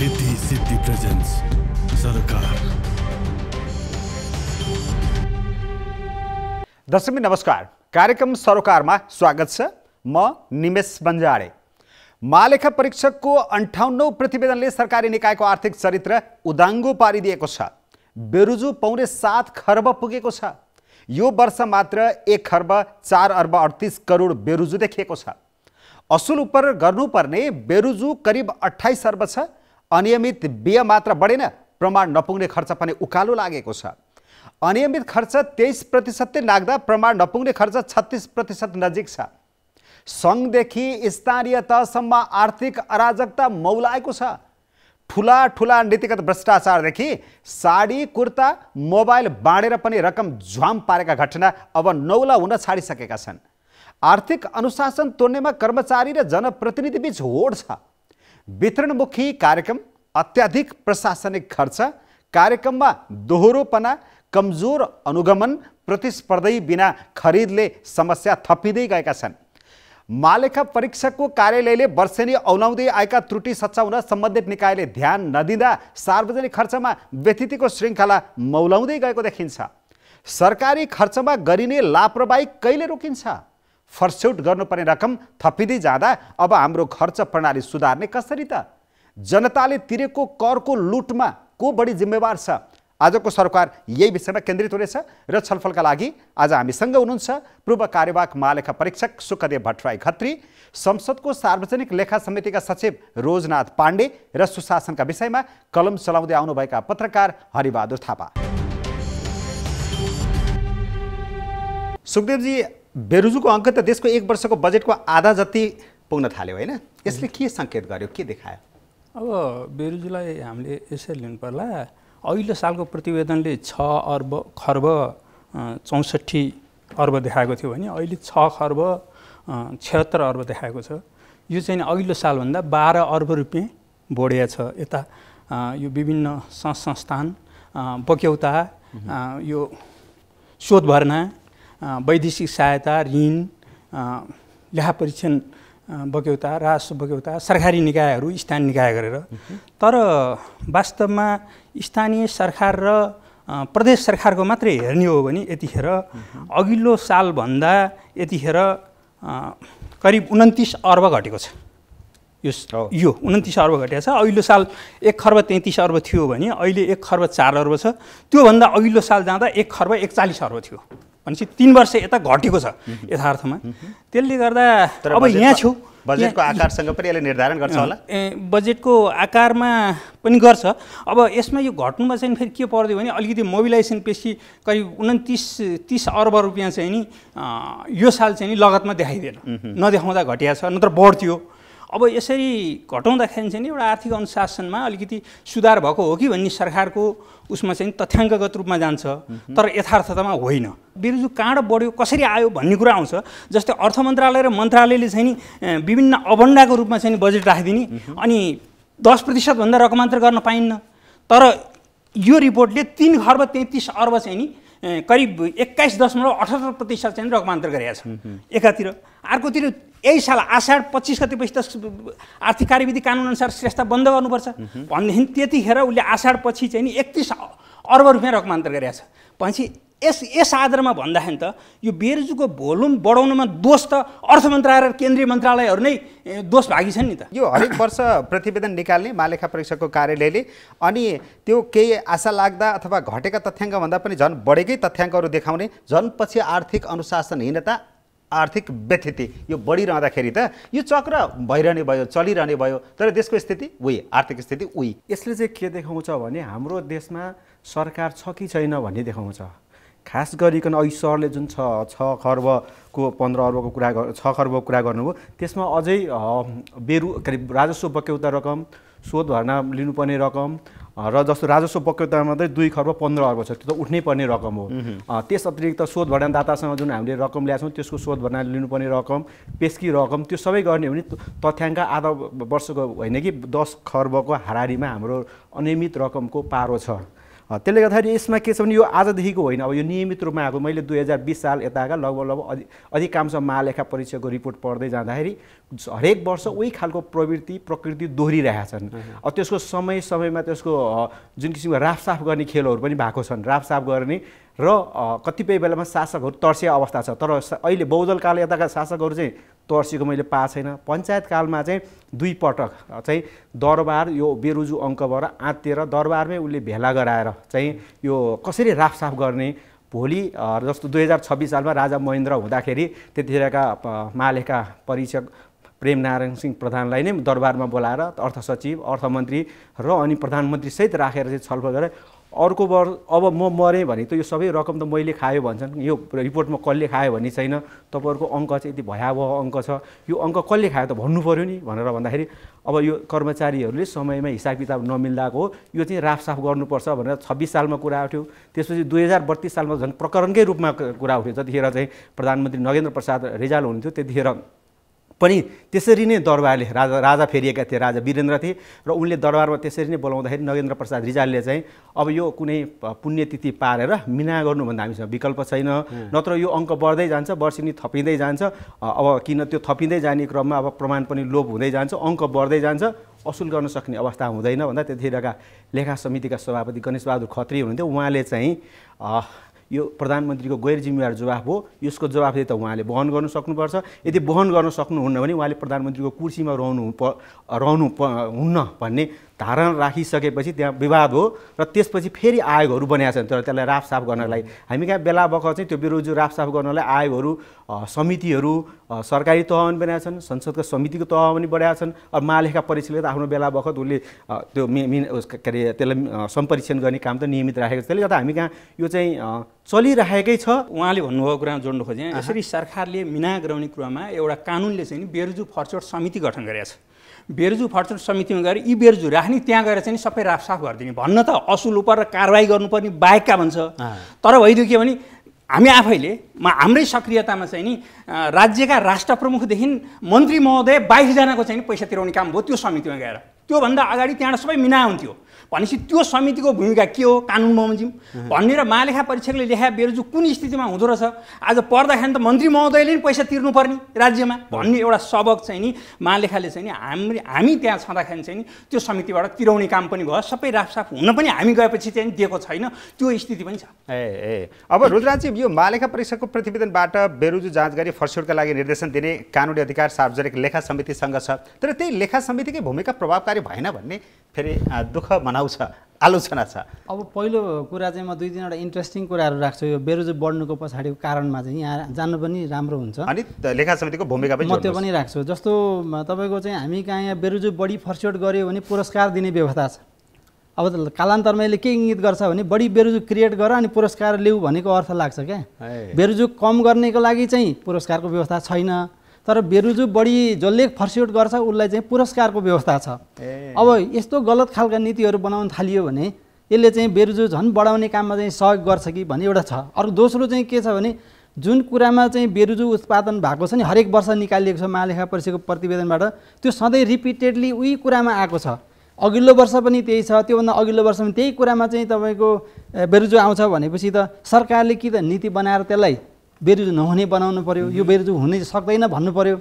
Riddhi Siddhi presence सरकार। दर्शक नमस्कार, कार्यक्रम सरोकारमा स्वागत छ। म निमेश बन्जाडे। महालेखा परीक्षकको 58औं प्रतिवेदनले सरकारी निकायको आर्थिक चरित्र उदाङ्गो पारिदिएको छ। बेरुजु पौने 7 खर्ब पुगेको छ। यो वर्ष मात्र 1 खर्ब 4 अर्ब 38 करोड बेरुजु देखिएको छ। असुल उपर गर्नुपर्ने बेरुजु करिब 28 अर्ब छ। अनियमित व्यय मात्र बढेन, प्रमाण नपुग्ने खर्च पनि उकालो लागेको छ। अनियमित खर्च 23% नाग्दा प्रमाण नपुग्ने खर्च 36% नजिक छ। सङ्घदेखि स्थानीय तहसम्म आर्थिक अराजकता मौलाएको छ। ठुला ठुला नीतिगत भ्रष्टाचारदेखि साडी कुर्ता मोबाइल बाँडेर पनि रकम झ्वाम पारेका घटना अब नौला हुन छाडिसकेका छन्। आर्थिक अनुशासन तोड्नेमा कर्मचारी र जनप्रतिनिधि बीच होड छ। वितरणमुखी कार्यक्रम, अत्याधिक प्रशासनिक खर्च, कार्यक्रममा दोहोरोपना, कमजोर अनुगमन, प्रतिस्पर्धी बिना खरिदले समस्या थपिँदै गएका छन्। महालेखा परीक्षकको कार्यालयले वर्षेनी औलाउँदै आएका त्रुटि सच्याउन सम्बन्धित निकायले ध्यान नदिँदा सार्वजनिक खर्चमा व्यतिथिको श्रृङ्खला मौलाउँदै गएको देखिन्छ। सरकारी खर्चमा गरिने लापरवाही कहिले रोकिन्छ? फर्स्यौट गर्नुपर्ने रकम थपिँदै जाँदा अब हाम्रो खर्च प्रणाली सुधार्ने कसरी त? जनताले तिरेको करको लुटमा को बढी जिम्मेवार छ? आजको सरकार यही विषयमा केन्द्रित हुनेछ र छलफलका लागि आज हामीसँग हुनुहुन्छ पूर्व कार्यवाहक महालेखा परीक्षक सुखदेव भट्टराई खत्री, संसदको सार्वजनिक लेखा समितिका सचिव रोजनाथ पाण्डे र सुशासनका विषयमा कलम चलाउँदै आउनुभएका पत्रकार हरिबहादुर थापा। सुखदेवजी, बेरुजुको अङ्क त देशको 1 वर्षको बजेटको आधा जति पुग्न थाल्यो होइन? यसले के सङ्केत गर्यो, के देखायो? अब बेरुजुलाई हामीले यसरी लिनु पर्ला। अघिल्लो सालको प्रतिवेदनले 6 खर्ब 64 अर्ब देखाएको थियो भने अहिले 6 खर्ब 76 अर्ब देखाएको छ। यो चाहिँ अघिल्लो सालभन्दा 12 अर्ब रुपियाँ बढेको छ। यता यो विभिन्न संस्थान बक्यौता, यो शोध भर्ना, वैदेशिक सहायता, ऋण, लेखा परीक्षण बक्यौता, राजस्व बक्यौता, सरकारी निकायहरू स्थानीय निकाय गरेर। तर वास्तवमा स्थानीय सरकार र प्रदेश सरकारको मात्रै हेर्ने हो भने यतिखेर अघिल्लो सालभन्दा यतिखेर करिब 29 अर्ब घटेको छ। यो 29 अर्ब घटेको छ। अघिल्लो साल 1 खर्ब 33 अर्ब थियो भने अहिले 1 खर्ब 4 अर्ब छ। त्योभन्दा अघिल्लो साल जाँदा 1 खर्ब 41 अर्ब थियो। भनेपछि 3 वर्ष यता घटेको छ यथार्थमा। त्यसले गर्दा अब यहाँ छु, बजेटको आकारसँग पनि यसले निर्धारण गर्छ होला? बजेटको आकारमा पनि गर्छ। अब यसमा यो घट्नुमा चाहिँ फेरि के पर्यो भने अलिकति मोबिलाइजेसन पेसी करिब 29-30 अर्ब रुपियाँ चाहिँ नि यो साल चाहिँ नि लगतमा देखाइदिएन, नदेखाउँदा घटिया छ, नत्र बढ्थ्यो। अब यसरी घटाउँदाखेरि चाहिँ नि एउटा आर्थिक अनुशासनमा अलिकति सुधार भएको हो कि भन्ने सरकारको उसमा चाहिँ तथ्याङ्कगत रूपमा जान्छ, तर यथार्थतामा होइन। बेरुजु कहाँबाट बढ्यो, कसरी आयो भन्ने कुरा आउँछ। जस्तै अर्थ मन्त्रालय र मन्त्रालयले चाहिँ नि विभिन्न अबन्डाको रूपमा चाहिँ बजेट राखिदिने अनि 10% भन्दा रकमान्तर गर्न पाइन्न। तर यो रिपोर्टले 3 खर्ब 33 अर्ब चाहिँ नि करिब 21.78% चाहिँ रकमान्तर गरेको छ एकातिर। अर्कोतिर यही साल आषाढ 25 गतेपछि त आर्थिक कार्यविधि कानुन अनुसार श्रेष्ठता बन्द गर्नुपर्छ भनेदेखि त्यतिखेर उसले आषाढ पछि चाहिँ नि 31 अर्ब रुपियाँ रकमान्तर गरेको छ। भनेपछि यस आधारमा भन्दाखेरि त यो बेरुजुको भोल्युम बढाउनमा दोष त अर्थ मन्त्रालय र केन्द्रीय मन्त्रालयहरू नै दोष भागी छन् नि त। यो हरेक वर्ष प्रतिवेदन निकाल्ने महालेखा परीक्षकको कार्यालयले अनि त्यो केही आशा लाग्दा अथवा घटेका तथ्याङ्कभन्दा पनि झन् बढेकै तथ्याङ्कहरू देखाउने, झन् पछि आर्थिक अनुशासनहीनता, आर्थिक व्यथिति यो बढिरहँदाखेरि त यो चक्र भइरहने भयो, चलिरहने भयो। तर देशको स्थिति उही, आर्थिक स्थिति उही। यसले चाहिँ के देखाउँछ भने हाम्रो देशमा सरकार छ कि छैन भन्ने देखाउँछ। खास गरिकन अघि सरले जुन 6 खर्बको 15 अर्बको कुरा 6 खर्बको कुरा गर्नुभयो, त्यसमा अझै करिब राजस्व बक्यौता रकम, शोध भर्ना लिनुपर्ने रकम र जस्तो राजस्व बक्यौतामा चाहिँ 2 खर्ब 15 अर्ब छ। त्यो त उठ्नै पर्ने रकम हो। त्यस अतिरिक्त शोध भर्नादातासँग जुन हामीले रकम ल्याएको छौँ त्यसको शोध भर्ना लिनुपर्ने रकम, पेस्की रकम, त्यो सबै गर्ने हो भने तथ्याङ्क आधा वर्षको होइन कि 10 खर्बको हाराहारीमा हाम्रो अनियमित रकमको पारो छ। त्यसले गर्दाखेरि यसमा के छ भने यो आजदेखिको होइन, अब यो नियमित रूपमा आएको। मैले 2020 साल यताका लगभग अधिकांश महालेखा परीक्षकको रिपोर्ट पढ्दै जाँदाखेरि हरेक वर्ष उही खालको प्रकृति दोहोरिरहेका छन्। अब त्यसको समयमा त्यसको जुन किसिमको राफसाफ गर्ने खेलहरू पनि भएको छन्, राफसाफ गर्ने र कतिपय बेलामा शासकहरू तर्सिया अवस्था छ। तर अहिले बहुदल काल यताका शासकहरू चाहिँ तर्सिएको मैले पाएको छैन। पञ्चायत कालमा चाहिँ 2 पटक चाहिँ दरबार यो बेरुजु अङ्कबाट आत्तिएर दरबारमै उसले भेला गराएर चाहिँ यो कसरी राफसाफ गर्ने। भोलि जस्तो 2026 सालमा राजा महेन्द्र हुँदाखेरि त्यतिखेरका महालेखा परीक्षक प्रेमनारायण सिंह प्रधानलाई नै दरबारमा बोलाएर अर्थ सचिव, अर्थमन्त्री र अनि प्रधानमन्त्रीसहित राखेर चाहिँ छलफल गरेर अर्को वर्ष अब म मरेँ भने त यो सबै रकम त मैले खायो भन्छन्, यो रिपोर्टमा कसले खायो भन्ने छैन, तपाईँहरूको अङ्क चाहिँ यति भयावह अङ्क छ, यो अङ्क कसले खायो त भन्नु पऱ्यो नि भनेर भन्दाखेरि अब यो कर्मचारीहरूले समयमा हिसाब किताब नमिल्दाको हो, यो चाहिँ राफसाफ गर्नुपर्छ भनेर 26 सालमा कुरा उठ्यो। त्यसपछि 2032 सालमा झन् प्रकरणकै रूपमा कुरा उठ्यो। जतिखेर चाहिँ प्रधानमन्त्री नगेन्द्र प्रसाद रिजाल हुनुहुन्थ्यो त्यतिखेर पनि त्यसरी नै दरबारले राजा फेरिएका थिए, राजा वीरेन्द्र थिए र उनले दरबारमा त्यसरी नै बोलाउँदाखेरि नगेन्द्र प्रसाद रिजालले चाहिँ अब यो कुनै पुण्यतिथि पारेर मिना गर्नुभन्दा हामीसँग विकल्प छैन, नत्र यो अङ्क बढ्दै जान्छ, वर्षेनी थपिँदै जान्छ। अब किन त्यो थपिँदै जाने क्रममा अब प्रमाण पनि लोप हुँदै जान्छ, अङ्क बढ्दै जान्छ, असुल गर्न सक्ने अवस्था हुँदैन भन्दा त्यतिखेरका लेखा समितिका सभापति गणेशबहादुर खत्री हुनुहुन्थ्यो। उहाँले चाहिँ यो प्रधानमन्त्रीको गैर जिम्मेवार जवाफ हो, यसको जवाफदेही त उहाँले वहन गर्नु सक्नुपर्छ। यदि वहन गर्न सक्नुहुन्न भने उहाँले प्रधानमन्त्रीको कुर्सीमा रहनुहुन्न भन्ने धारणा राखिसकेपछि त्यहाँ विवाद हो र त्यसपछि फेरि आयोगहरू बनाएका छन्। तर त्यसलाई राफसाफ गर्नलाई हामी कहाँ बेला बखत चाहिँ त्यो बेरोजु राफसाफ गर्नलाई आयोगहरू, समितिहरू सरकारी तहमा पनि बनाएका छन्, संसदको समितिको तहमा पनि बढाएका छन्। अब महालेखा परीक्षकले त आफ्नो बेला बखत उसले त्यो के अरे त्यसलाई सम्परीक्षण गर्ने काम त नियमित राखेको छ। त्यसले गर्दा हामी कहाँ यो चाहिँ चलिरहेकै छ। उहाँले भन्नुभएको कुरा जोड्नु खोजेँ, यसरी सरकारले मिना गराउने कुरामा एउटा कानुनले चाहिँ बेरुजु फर्चोट समिति गठन गरेको छ। बेरुजु फर्चोट समितिमा गएर यी बेरुजु राख्ने, त्यहाँ गएर चाहिँ सबै राफसाफ गरिदिने भन्न त असुल उप र कारवाही गर्नुपर्ने बाहेकका भन्छ। तर भइदियो के भने हामी आफैले हाम्रै सक्रियतामा चाहिँ नि राज्यका राष्ट्र प्रमुखदेखि मन्त्री महोदय 22 जनाको चाहिँ पैसा तिराउने काम भयो त्यो समितिमा गएर। त्योभन्दा अगाडि त्यहाँ सबै मिना हुन्थ्यो भनेपछि त्यो समितिको भूमिका के हो, कानुन बमोजिम भन्ने र महालेखा परीक्षकले लेखा बेरुजु कुन स्थितिमा हुँदो रहेछ, आज पर्दाखेरि त मन्त्री महोदयले नि पैसा तिर्नुपर्ने राज्यमा भन्ने एउटा सबक चाहिँ नि महालेखाले चाहिँ नि हामी त्यहाँ छँदाखेरि चाहिँ नि त्यो समितिबाट तिराउने काम पनि भयो। सबै राफसाफ हुन पनि हामी गएपछि चाहिँ दिएको छैन, त्यो स्थिति पनि छ। अब रुद्रराजी, यो महालेखा परीक्षकको प्रतिवेदनबाट बेरुजु जाँच गरी फर्स्योडका लागि निर्देशन दिने कानुनी अधिकार सार्वजनिक लेखा समितिसँग छ, तर त्यही लेखा समितिकै भूमिका प्रभावकारी भएन भन्ने फेरि दुःख मनाउँछ, आलोचना छ। अब पहिलो कुरा चाहिँ म 2-3 इन्ट्रेस्टिङ कुराहरू राख्छु। यो बेरुजु बढ्नुको पछाडिको कारणमा चाहिँ यहाँ जान्नु पनि राम्रो हुन्छ, अनि लेखा समितिको भूमिका पनि म त्यो पनि राख्छु। जस्तो तपाईँको चाहिँ हामी कहाँ यहाँ बेरुजु बढी फर्स्योड गऱ्यो भने पुरस्कार दिने व्यवस्था छ। अब कालान्तरमा यसले के इङ्गित गर्छ भने बढी बेरुजु क्रिएट गर अनि पुरस्कार ल्याऊ भनेको अर्थ लाग्छ क्या। बेरुजु कम गर्नेको लागि चाहिँ पुरस्कारको व्यवस्था छैन, तर बेरुजु बढी जसले फर्स्योड गर्छ उसलाई चाहिँ पुरस्कारको व्यवस्था छ। अब यस्तो गलत खालका नीतिहरू बनाउन थालियो भने यसले चाहिँ बेरुजु झन् बढाउने काममा चाहिँ सहयोग गर्छ कि भन्ने एउटा छ। अर्को दोस्रो चाहिँ के छ भने जुन कुरामा चाहिँ बेरुजु उत्पादन भएको छ नि, हरेक वर्ष निकालिएको छ महालेखा परीक्षकको प्रतिवेदनबाट, त्यो सधैँ रिपिटेडली उही कुरामा आएको छ। अघिल्लो वर्ष पनि त्यही छ, त्योभन्दा अघिल्लो वर्ष पनि त्यही कुरामा चाहिँ तपाईँको बेरुजु आउँछ भनेपछि त सरकारले कि त नीति बनाएर त्यसलाई बेरुजु नहुने बनाउनु पर्यो, यो बेरुजु हुनै सक्दैन भन्नु पर्यो,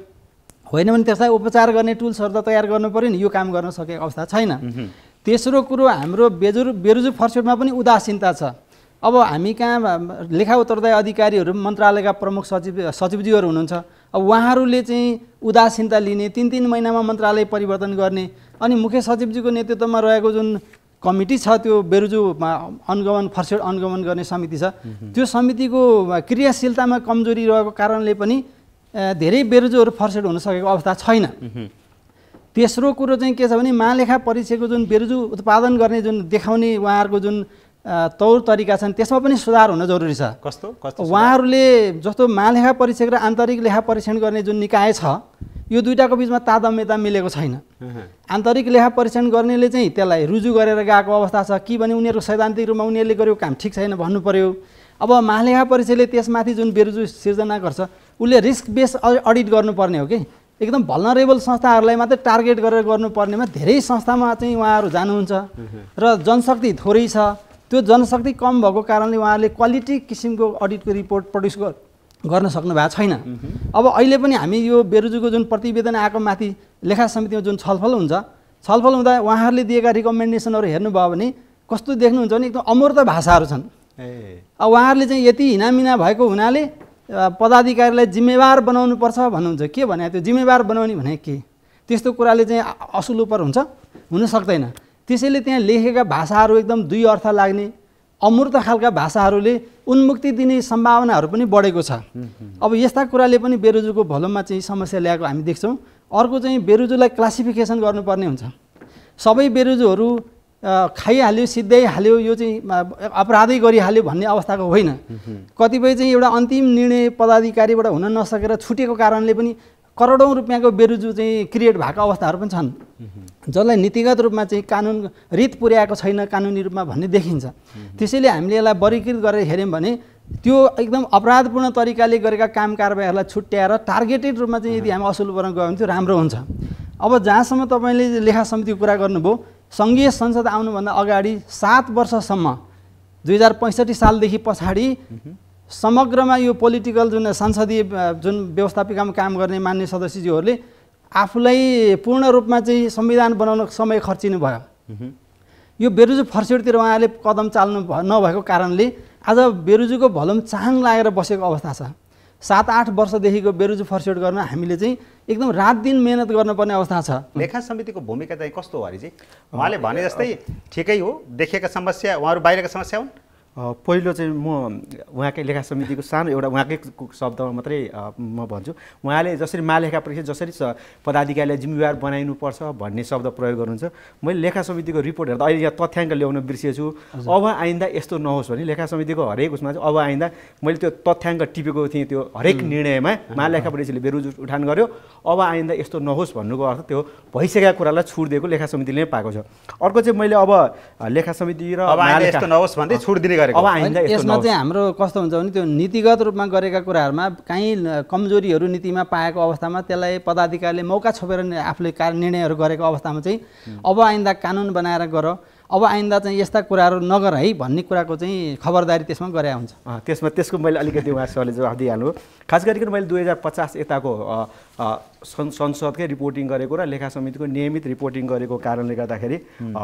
होइन भने त्यसलाई उपचार गर्ने टुल्सहरू त तयार गर्नु पर्यो नि। यो काम गर्न सकेको अवस्था छैन। तेस्रो कुरो हाम्रो बेरुजु फर्स्योडमा पनि उदासीनता छ। अब हामी कहाँ लेखा उत्तरदायी अधिकारीहरू मन्त्रालयका प्रमुख सचिवज्यूहरू हुनुहुन्छ, अब उहाँहरूले चाहिँ उदासीनता लिने, 3-3 महिनामा मन्त्रालय परिवर्तन गर्ने, अनि मुख्य सचिवजीको नेतृत्वमा रहेको जुन कमिटी छ त्यो बेरुजु अनुगमन फर्स्योड अनुगमन गर्ने समिति छ, त्यो समितिको क्रियाशीलतामा कमजोरी रहेको कारणले पनि धेरै बेरुजुहरू फर्स्योड हुन सकेको अवस्था छैन। तेस्रो कुरो चाहिँ के छ भने महालेखा परीक्षकको जुन बेरुजु उत्पादन गर्ने जुन देखाउने उहाँहरूको जुन तौर तरिका छन् त्यसमा पनि सुधार हुन जरुरी छ। कस्तो उहाँहरूले जस्तो महालेखा परीक्षक र आन्तरिक लेखा परीक्षण गर्ने जुन निकाय छ यो दुईटाको बिचमा तादम्यता मिलेको छैन। आन्तरिक लेखा परीक्षण गर्नेले चाहिँ त्यसलाई रुजु गरेर गएको अवस्था छ कि भने उनीहरूको सैद्धान्तिक रूपमा उनीहरूले गरेको काम ठिक छैन भन्नु पर्यो। अब महालेखा परीक्षकले त्यसमाथि जुन बेरुजु सिर्जना गर्छ उसले रिस्क बेस अडिट गर्नुपर्ने हो कि, एकदम भल्नरेबल संस्थाहरूलाई मात्रै टार्गेट गरेर गर्नुपर्नेमा धेरै संस्थामा चाहिँ उहाँहरू जानुहुन्छ र जनशक्ति थोरै छ, त्यो जनशक्ति कम भएको कारणले उहाँहरूले क्वालिटी किसिमको अडिटको रिपोर्ट प्रड्युस गर्न सक्नु भएको छैन। अब अहिले पनि हामी यो बेरोजुको जुन प्रतिवेदन आएको माथि लेखा समितिमा जुन छलफल हुन्छ, छलफल हुँदा उहाँहरूले दिएका रिकमेन्डेसनहरू हेर्नुभयो भने कस्तो देख्नुहुन्छ भने एकदम अमूर्त भाषाहरू छन्। अब उहाँहरूले चाहिँ यति हिनामिना भएको हुनाले पदाधिकारीलाई जिम्मेवार बनाउनुपर्छ भन्नुहुन्छ। के भने त्यो जिम्मेवार बनाउने भने के? त्यस्तो कुराले चाहिँ असुल उपर हुन्छ? हुन सक्दैन। त्यसैले त्यहाँ लेखेका भाषाहरू एकदम दुई अर्थ लाग्ने अमूर्त खालका भाषाहरूले उन्मुक्ति दिने सम्भावनाहरू पनि बढेको छ। अब यस्ता कुराले पनि बेरोजुको भलोमा चाहिँ समस्या ल्याएको हामी देख्छौँ। अर्को चाहिँ बेरोजुलाई क्लासिफिकेसन गर्नुपर्ने हुन्छ। सबै बेरोजुहरू खाइहाल्यो, सिद्ध्याइहाल्यो, यो चाहिँ अपराधै गरिहाल्यो भन्ने अवस्थाको होइन। कतिपय चाहिँ एउटा अन्तिम निर्णय पदाधिकारीबाट हुन नसकेर छुटेको कारणले पनि करोडौँ रुपियाँको बेरोजु चाहिँ क्रिएट भएको अवस्थाहरू पनि छन्, जसलाई नीतिगत रूपमा चाहिँ कानुन रीत पुर्याएको छैन कानुनी रूपमा भन्ने देखिन्छ। त्यसैले हामीले यसलाई वर्गीकृत गरेर हेऱ्यौँ भने त्यो एकदम अपराधपूर्ण तरिकाले गरेका काम कारबाहीहरूलाई छुट्याएर टार्गेटेड रूपमा चाहिँ यदि हामी असुल गर्न गयो भने त्यो राम्रो हुन्छ। अब जहाँसम्म तपाईँले लेखा समितिको कुरा गर्नुभयो, सङ्घीय संसद आउनुभन्दा अगाडि 7 वर्षसम्म 2065 सालदेखि पछाडि समग्रमा यो पोलिटिकल जुन संसदीय जुन व्यवस्थापिकामा काम गर्ने मान्य सदस्यज्यूहरूले आफूलाई पूर्ण रूपमा चाहिँ संविधान बनाउन समय खर्चिनु भयो। यो बेरोजु फर्स्योडतिर उहाँले कदम चाल्नु नभएको कारणले आज बेरोजुको भलम चाङ लागेर बसेको अवस्था छ। 7-8 वर्षदेखिको बेरोजु फर्स्योड गर्न हामीले चाहिँ एकदम रात दिन मेहनत गर्नुपर्ने अवस्था छ। लेखा समितिको भूमिका चाहिँ कस्तो हो हरिजी? उहाँले भने जस्तै ठिकै हो, देखेका समस्या उहाँहरू बाहिरका समस्या हुन्। पहिलो चाहिँ म उहाँकै लेखा समितिको सानो एउटा उहाँकै शब्दमा मात्रै म भन्छु। उहाँले जसरी महालेखा परीक्षा जसरी पदाधिकारीलाई जिम्मेवार बनाइनुपर्छ भन्ने शब्द प्रयोग गर्नुहुन्छ। मैले लेखा समितिको रिपोर्ट हेर्दा अहिले यहाँ तथ्याङ्क ल्याउन बिर्सिएछु। अब आइन्दा यस्तो नहोस् भने लेखा समितिको हरेक उसमा चाहिँ अब आइन्दा मैले त्यो तथ्याङ्क टिपेको थिएँ। त्यो हरेक निर्णयमा महालेखा परीक्षाले बेरोजु उठान गर्यो, अब आइन्दा यस्तो नहोस् भन्नुको अर्थ त्यो भइसकेका कुरालाई छुट दिएको लेखा समितिले पाएको छ। अर्को चाहिँ मैले अब लेखा समिति र यस्तो नहोस् भन्दै छुट दिने यसमा चाहिँ हाम्रो कस्तो हुन्छ भने त्यो नीतिगत रूपमा गरेका कुराहरूमा कहीँ कमजोरीहरू नीतिमा पाएको अवस्थामा त्यसलाई पदाधिकारीले मौका छोपेर आफूले निर्णयहरू गरेको अवस्थामा चाहिँ अब आइन्दा कानुन बनाएर गर, अब आइन्दा चाहिँ यस्ता कुराहरू नगर है भन्ने कुराको चाहिँ खबरदारी त्यसमा गरे हुन्छ। त्यसको मैले अलिकति उहाँ सरले जवाफ दिइहाल्नु। खास गरिकन मैले 2050 यताको संसदकै रिपोर्टिङ गरेको र लेखा समितिको नियमित रिपोर्टिङ गरेको कारणले गर्दाखेरि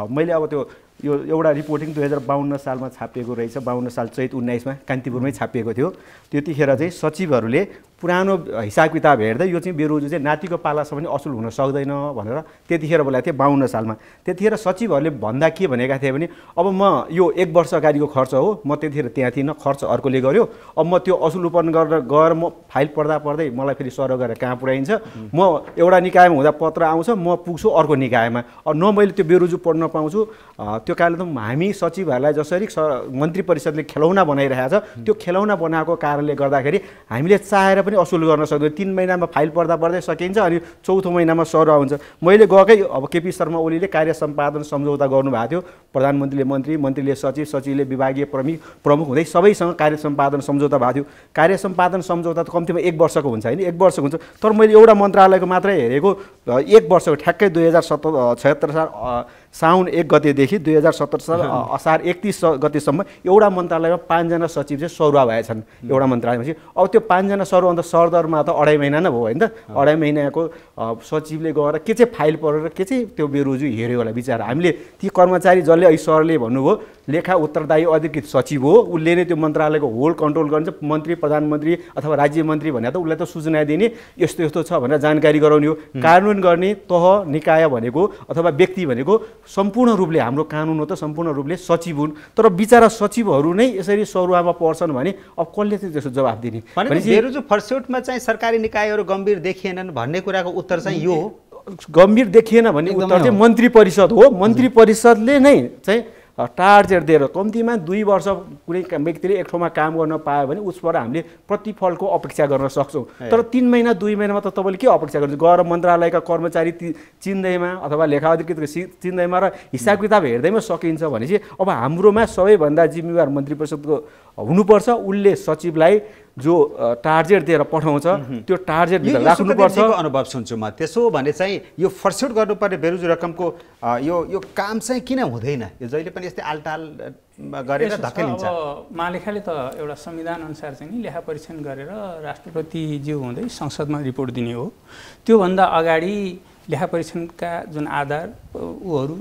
मैले अब त्यो यो एउटा रिपोर्टिङ 2052 सालमा छापिएको रहेछ। 52 साल चैत 19मा कान्तिपुरमै छापिएको थियो। त्यतिखेर चाहिँ सचिवहरूले पुरानो हिसाब किताब हेर्दै यो चाहिँ बेरोजु चाहिँ नातिको पालासम्म पनि असुल हुन सक्दैन भनेर त्यतिखेर बोलाएको थिएँ 52 सालमा। त्यतिखेर सचिवहरूले भन्दा के भनेका थिए भने अब म यो 1 वर्ष अगाडिको खर्च हो, म त्यतिखेर त्यहाँ थिइनँ, खर्च अर्कोले गर्यो, अब म त्यो असुल उत्पन्न गएर म फाइल पढ्दै मलाई फेरि सर गरेर कहाँ पुऱ्याइन्छ, म एउटा निकायमा हुँदा पत्र आउँछ, म पुग्छु अर्को निकायमा, न मैले त्यो बेरोजु पढ्न पाउँछु। त्यो कारणले त हामी सचिवहरूलाई जसरी मन्त्री परिषदले खेलौना बनाइरहेको छ, त्यो खेलौना बनाएको कारणले गर्दाखेरि हामीले चाहेर पनि असुल गर्न सक्दैन। 3 महिनामा फाइल पढ्दै सकिन्छ, अनि 4थो महिनामा सर आउँछ। मैले गएकै अब केपी शर्मा ओलीले कार्य सम्पादन सम्झौता गर्नुभएको थियो। प्रधानमन्त्रीले मन्त्री, मन्त्रीले सचिव, सचिवले विभागीय प्रमुख हुँदै सबैसँग कार्य सम्पादन सम्झौता भएको थियो। कार्य सम्पादन सम्झौता त कम्तीमा 1 वर्षको हुन्छ होइन, 1 वर्षको हुन्छ। तर मैले एउटा मन्त्रालयको मात्रै हेरेको 1 वर्षको ठ्याक्कै 2076 साल साउन 1 गतेदेखि 2077 साल असार 31 गतेसम्म एउटा मन्त्रालयमा 5 जना सचिव चाहिँ सरुवा भएछन् एउटा मन्त्रालयमा। अब त्यो 5 जना सरुवा अन्त सरदरमा त 2.5 महिना नै भयो होइन त। 2.5 महिनाको सचिवले गएर के चाहिँ फाइल पढेर के चाहिँ त्यो बेरोजु हेऱ्यो होला बिचरा। हामीले ती कर्मचारी जसले अहिले सरले भन्नुभयो लेखा उत्तरदायी अधिकृत सचिव हो, उसले नै त्यो मन्त्रालयको होल कन्ट्रोल गर्छ। मन्त्री, प्रधानमन्त्री अथवा राज्य मन्त्री भने त उसलाई त सूचना दिने यस्तो यस्तो छ भनेर जानकारी गराउने हो। कानुन गर्ने तह निकाय भनेको अथवा व्यक्ति भनेको सम्पूर्ण रूपले हाम्रो कानुन हो त सम्पूर्ण रूपले सचिव हुन्। तर बिचरा सचिवहरू नै यसरी सरुवामा पर्छन् भने अब कसले चाहिँ त्यसो जवाफ दिने? बेरोजु फर्स्योटमा चाहिँ सरकारी निकायहरू गम्भीर देखिएनन् भन्ने कुराको उत्तर चाहिँ यो हो। गम्भीर देखिएन भन्ने उत्तर चाहिँ मन्त्री परिषद हो। मन्त्री परिषदले नै चाहिँ टार्गेट दिएर कम्तीमा 2 वर्ष कुनै व्यक्तिले एक ठाउँमा काम गर्न पायो भने उसबाट हामीले प्रतिफलको अपेक्षा गर्न सक्छौँ। तर 3 महिना 2 महिनामा त तपाईँले के अपेक्षा गर्नुहुन्छ? गएर मन्त्रालयका कर्मचारी चिन्दैमा अथवा लेखा अधिकृतको चिन्दैमा र हिसाब किताब हेर्दैमा सकिन्छ भनेपछि अब हाम्रोमा सबैभन्दा जिम्मेवार मन्त्री परिषदको हुनुपर्छ। उसले सचिवलाई जो टार्गेट दिएर पठाउँछ त्यो टार्गेटभित्र राख्नुपर्छ। अनुभव सुन्छु म, त्यसो भने चाहिँ यो फर्स्युट गर्नुपर्ने बेरोजु रकमको यो काम चाहिँ किन हुँदैन? यो जहिले पनि यस्तै आलटाल गरेर धकेलिन्छ। महालेखाले त एउटा संविधान अनुसार चाहिँ नि लेखा परीक्षण गरेर राष्ट्रपतिज्यू हुँदै संसदमा रिपोर्ट दिने हो। त्योभन्दा अगाडि लेखा परीक्षणका जुन आधार ऊहरू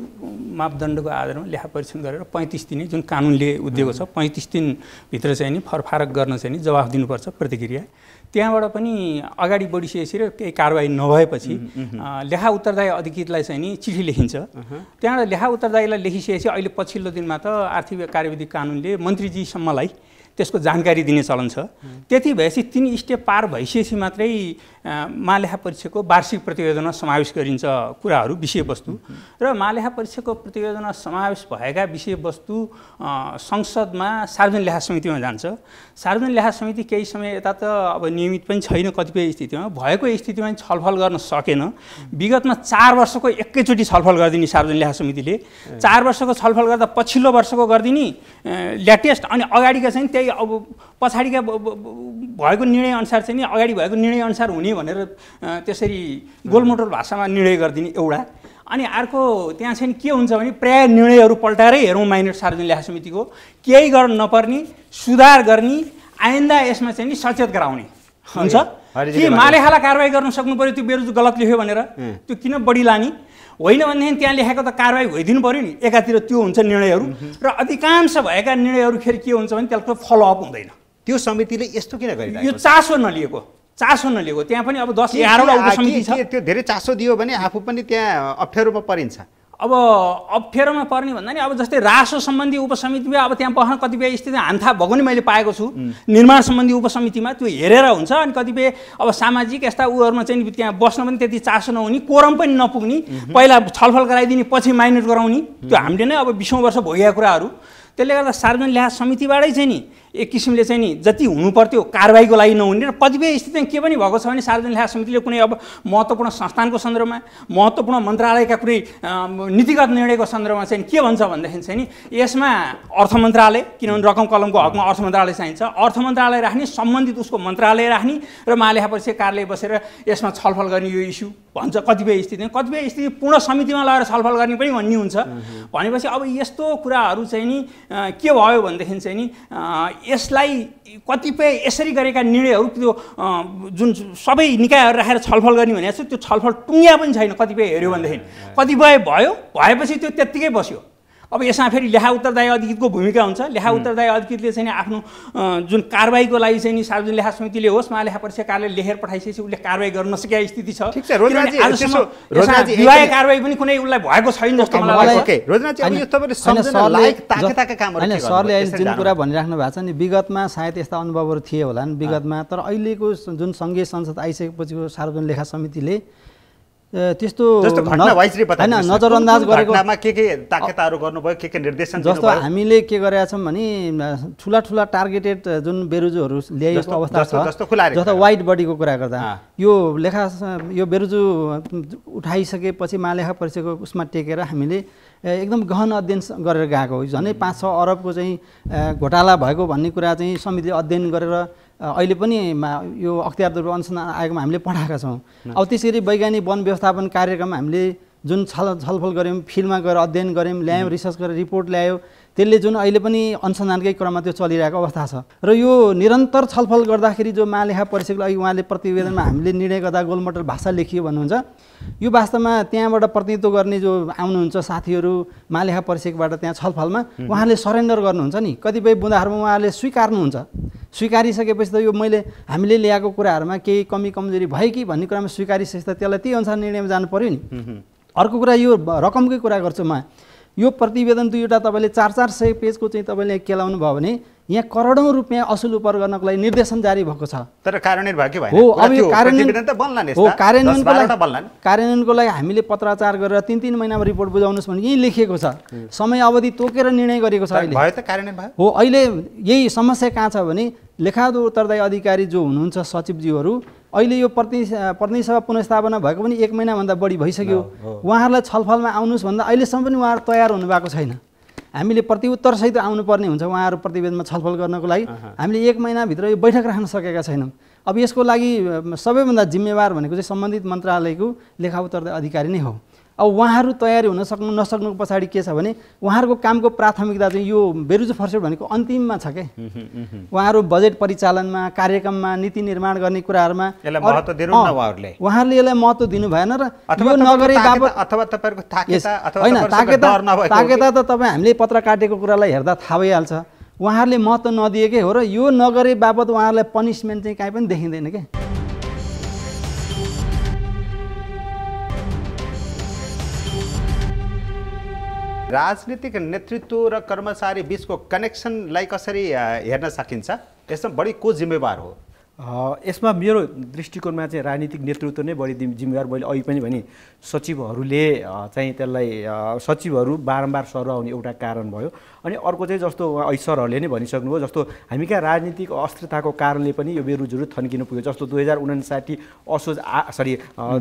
मापदण्डको आधारमा लेखा परीक्षण गरेर 35 दिन जुन कानुनले उद्देश्य छ 35 दिनभित्र चाहिँ नि फरफारक गर्न चाहिँ नि जवाफ दिनुपर्छ प्रतिक्रिया। त्यहाँबाट पनि अगाडि बढिसकेपछि र केही कारबाही नभएपछि लेखा उत्तरदायी अधिकृतलाई चाहिँ नि चिठी लेखिन्छ। त्यहाँबाट लेखा उत्तरदायीलाई लेखिसकेपछि अहिले पछिल्लो दिनमा त आर्थिक कार्यविधि कानुनले मन्त्रीजीसम्मलाई त्यसको जानकारी दिने चलन छ। त्यति भएपछि 3 स्टेप पार भइसकेपछि मात्रै महालेखा परीक्षाको वार्षिक प्रतिवेदनमा समावेश गरिन्छ कुराहरू विषयवस्तु र महालेखा परीक्षाको प्रतिवेदनमा समावेश भएका विषयवस्तु संसदमा सार्वजनिक लेखा समितिमा जान्छ। सार्वजनिक लेखा समिति केही समय यता त अब नियमित पनि छैन, कतिपय स्थितिमा भएको स्थितिमा छलफल गर्न सकेन। विगतमा 4 वर्षको एकैचोटि छलफल गरिदिने सार्वजनिक लेखा समितिले 4 वर्षको छलफल गर्दा पछिल्लो वर्षको गरिदिने लेटेस्ट अनि अगाडिका चाहिँ त्यही अब पछाडिका भएको निर्णय अनुसार चाहिँ नि अगाडि भएको निर्णय अनुसार हुने भनेर त्यसरी गोलमोटोर भाषामा निर्णय गरिदिने एउटा। अनि अर्को त्यहाँ चाहिँ के हुन्छ भने प्राय निर्णयहरू पल्टाएरै हेरौँ माइनर सार्वजनिक लेखा समितिको केही गर्न नपर्ने सुधार गर्ने आइन्दा यसमा चाहिँ नि सचेत गराउने हुन्छ कि महालेखालाई कारबाही गर्न सक्नु पर्यो त्यो बेरोजु गलत लेख्यो भनेर त्यो किन बढी लाने होइन भनेदेखि त्यहाँ लेखेको त कारबाही भइदिनु पर्यो नि। एकातिर त्यो हुन्छ निर्णयहरू र अधिकांश भएका निर्णयहरू फेरि के हुन्छ भने त्यसको फलोअप हुँदैन। त्यो समितिले यस्तो किन गरिरहेको? यो चासो नलिएको त्यहाँ पनि अब 10-11वटा उपसमिति छ। त्यो धेरै चासो दियो भने आफू पनि त्यहाँ अप्ठ्यारोमा परिन्छ। अब अप्ठ्यारोमा पर्ने भन्दा नि अब जस्तै रासो सम्बन्धी उपसमितिमा अब त्यहाँ बस्न कतिपय स्थिति हान्था भएको नि मैले पाएको छु। निर्माण सम्बन्धी उपसमितिमा त्यो हेरेर हुन्छ अनि कतिपय अब सामाजिक यस्ता उहरूमा चाहिँ त्यहाँ बस्न पनि त्यति चासो नहुने, कोरम पनि नपुग्ने, पहिला छलफल गराइदिने पछि माइनर गराउने, त्यो हामीले नै अब 20औं वर्ष भइरहेका कुराहरू। त्यसले गर्दा सार्वजनिक लेखा समितिबाटै चाहिँ नि एक किसिमले चाहिँ नि जति हुनु पर्थ्यो कारबाहीको लागि नहुने र कतिपय स्थितिमा के पनि भएको छ भने सार्वजनिक लेखा समितिले कुनै अब महत्त्वपूर्ण संस्थानको सन्दर्भमा महत्त्वपूर्ण मन्त्रालयका कुनै नीतिगत निर्णयको सन्दर्भमा चाहिँ के भन्छ भनेदेखि चाहिँ नि यसमा अर्थ मन्त्रालय, किनभने रकम कलमको हकमा अर्थ मन्त्रालय चाहिन्छ, अर्थ मन्त्रालय राख्ने, सम्बन्धित उसको मन्त्रालय राख्ने र महालेखा परीक्षा कार्यालय बसेर यसमा छलफल गर्ने यो इस्यु भन्छ। कतिपय स्थिति पूर्ण समितिमा लगेर छलफल गर्ने पनि भन्ने हुन्छ। भनेपछि अब यस्तो कुराहरू चाहिँ नि के भयो भनेदेखि चाहिँ नि यसलाई कतिपय यसरी गरेका निर्णयहरू त्यो जुन सबै निकायहरू राखेर छलफल गर्ने भनेको छ त्यो छलफल टुङ्ग्या पनि छैन। कतिपय हेऱ्यो भनेदेखि कतिपय भएपछि त्यो त्यत्तिकै बस्यो। अब यसमा फेरि लेखा उत्तरदायी अधिकृतको भूमिका हुन्छ। लेखा उत्तरदायी अधिकृतले चाहिँ आफ्नो जुन कारबाहीको लागि चाहिँ सार्वजनिक लेखा समितिले होस् महालेखा परीक्षा कार्यालय लेखेर पठाइसकेपछि उसले कारबाही गर्न नसकेका स्थिति छ। ठीक छ रोजनाजी, विवाह कारबाही पनि कुनै उसलाई भएको छैन जस्तो मलाई लाग्छ। रोजनाजी अब यो तपाईले सम्झना लायक ताकेताका कामहरु हैन सरले अहिले जुन कुरा भनिराख्नु भएको छ नि विगतमा सायद यस्ता अनुभवहरू थिए होला नि विगतमा, तर अहिलेको जुन संघीय संसद आइसकेपछिको सार्वजनिक लेखा समितिले त्यस्तो हैन नजरअन्दाज गरेको घटनामा के ताकेताहरू गर्नुभयो, के निर्देशन जस्तो हामीले के गरेका छौं भने ठुला टार्गेटेड जुन बेरोजुहरू ल्याएको अवस्था छ जस्तो वाइड बडीको कुरा गर्दा यो बेरोजु उठाइसकेपछि महालेखा परीक्षाको उसमा टेकेर हामीले एकदम गहन अध्ययन गरेर गएको हो। झनै 5-6 अरबको चाहिँ घोटाला भएको भन्ने कुरा चाहिँ समितिले अध्ययन गरेर अहिले पनि यो अख्तियारद्वारा अनुसन्धान आयोगमा हामीले पठाएका छौँ। अब त्यसरी वैज्ञानिक वन व्यवस्थापन कार्यक्रम हामीले जुन छलफल गऱ्यौँ, फिल्डमा गएर अध्ययन गऱ्यौँ, ल्यायौँ, रिसर्च गरेर रिपोर्ट ल्यायो, त्यसले जुन अहिले पनि अनुसन्धानकै क्रममा त्यो चलिरहेको अवस्था छ। र यो निरन्तर छलफल गर्दाखेरि जो महालेखा परीक्षाको लागि उहाँले प्रतिवेदनमा हामीले निर्णय गर्दा गोलमोटर भाषा लेखियो भन्नुहुन्छ, यो वास्तवमा त्यहाँबाट प्रतिनिधित्व गर्ने जो आउनुहुन्छ साथीहरू महालेखा परीक्षाबाट त्यहाँ छलफलमा उहाँले सरेन्डर गर्नुहुन्छ नि, कतिपय बुँदाहरूमा उहाँले स्वीकार्नुहुन्छ। स्वीकारिसकेपछि त यो हामीले ल्याएको कुराहरूमा केही कमी कमजोरी भयो कि भन्ने कुरामा स्वीकारिसकेपछि त त्यसलाई त्यही अनुसार निर्णयमा जानु पर्यो नि। अर्को कुरा यो रकमकै कुरा गर्छु म, यो प्रतिवेदन दुईवटा तपाईँले 400 पेजको चाहिँ तपाईँले केलाउनु भयो भने यहाँ करोडौं रुपियाँ असुल उपर गर्नको लागि निर्देशन जारी भएको छ। तर कार्यान्वयन भयो कि भएन? हो, अब यो प्रतिवेदन त बन्ला नि, कार्यान्वयनको लागि हामीले पत्राचार गरेर 3-3 महिनामा रिपोर्ट बुझाउनुस् भने यही लेखिएको छ। समय अवधि तोकेर निर्णय गरेको छ। अहिले भयो त कार्यान्वयन भयो। हो, अहिले यही समस्या कहाँ छ भने लेखा उत्तरदायी अधिकारी जो हुनुहुन्छ सचिवज्यूहरू अहिले यो प्रतिनिधि सभा पुनर्स्थापना भएको पनि 1 महिनाभन्दा बढी भइसक्यो। उहाँहरूलाई छलफलमा आउनुहोस् भन्दा अहिलेसम्म पनि उहाँहरू तयार हुनुभएको छैन। हामीले प्रतिउत्तरसहित आउनुपर्ने हुन्छ उहाँहरू प्रतिवेदनमा छलफल गर्नको लागि। हामीले 1 महिनाभित्र यो बैठक राख्न सकेका छैनौँ। अब यसको लागि सबैभन्दा जिम्मेवार भनेको चाहिँ सम्बन्धित मन्त्रालयको लेखा उत्तरदायी अधिकारी नै हो। अब उहाँहरू तयारी हुन सक्नु नसक्नुको पछाडि के छ भने उहाँहरूको कामको प्राथमिकता चाहिँ यो बेरुजु फर्सेट भनेको अन्तिममा छ के। उहाँहरू बजेट परिचालनमा, कार्यक्रममा, नीति निर्माण गर्ने कुराहरूमा उहाँहरूले यसलाई महत्त्व दिनु भएन र यो नगरे बाबत अथवा तपाईहरुको ताकेता अथवा ताकेता त तपाईँ हामीले पत्र काटेको कुरालाई हेर्दा थाहा भइहाल्छ। उहाँहरूले महत्त्व नदिएकै हो र यो नगरे बाबत उहाँहरूलाई पनिसमेन्ट चाहिँ काहीँ पनि देखिँदैन के। राजनीतिक नेतृत्व र कर्मचारी बीचको कनेक्सनलाई कसरी हेर्न सकिन्छ? यसमा बढी को जिम्मेवार हो? यसमा मेरो दृष्टिकोणमा चाहिँ राजनीतिक नेतृत्व नै बढी जिम्मेवार। मैले अघि पनि भने सचिवहरूले चाहिँ त्यसलाई सचिवहरू बारम्बार सरुवा आउने एउटा कारण भयो। अनि अर्को चाहिँ जस्तो अहिले सरहरूले नै भनिसक्नुभयो, जस्तो हामी कहाँ राजनीतिक अस्थिरताको कारणले पनि यो बेरोजगारी थन्किनु पुग्यो। जस्तो 2059 असोज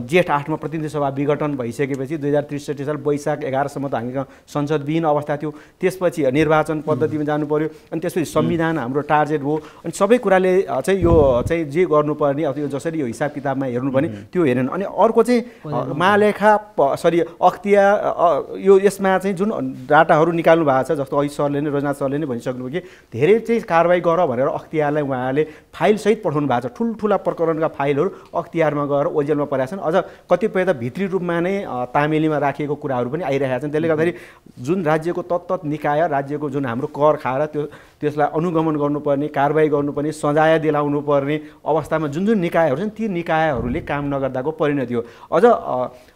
जेठ 8 मा प्रतिनिधि सभा विघटन भइसकेपछि 2063 साल वैशाख 11 सम्म त हामी कहाँ संसदविहीन अवस्था थियो। त्यसपछि निर्वाचन पद्धतिमा जानु पर्यो, अनि त्यसपछि संविधान हाम्रो टार्गेट भयो। अनि सबै कुराले चाहिँ यो चाहिँ जे गर्नुपर्ने अब यो जसरी यो हिसाब किताबमा हेर्नुपर्ने त्यो हेरेन। अनि अर्को चाहिँ महालेखा अख्तियार यो यसमा चाहिँ जुन डाटाहरू निकाल्नु भएको छ, जस्तो अघि सरले नै रोजनाथ सरले नै भनिसक्नुभयो कि धेरै चाहिँ कारबाही गर भनेर अख्तियारलाई उहाँले फाइलसहित पठाउनु भएको छ। ठुल्ठुला प्रकरणका फाइलहरू अख्तियारमा गएर ओजेलमा परेका छन्। अझ कतिपय त भित्री रूपमा नै तामेलीमा राखिएको कुराहरू पनि आइरहेका छन्। त्यसले गर्दाखेरि जुन राज्यको तत्त निकाय, राज्यको जुन हाम्रो कर खाएर त्यसलाई अनुगमन गर्नुपर्ने, कारबाही गर्नुपर्ने, सजाय दिलाउनु पर्ने अवस्थामा जुन जुन निकायहरू छन् ती निकायहरूले काम नगर्दाको परिणति हो। अझ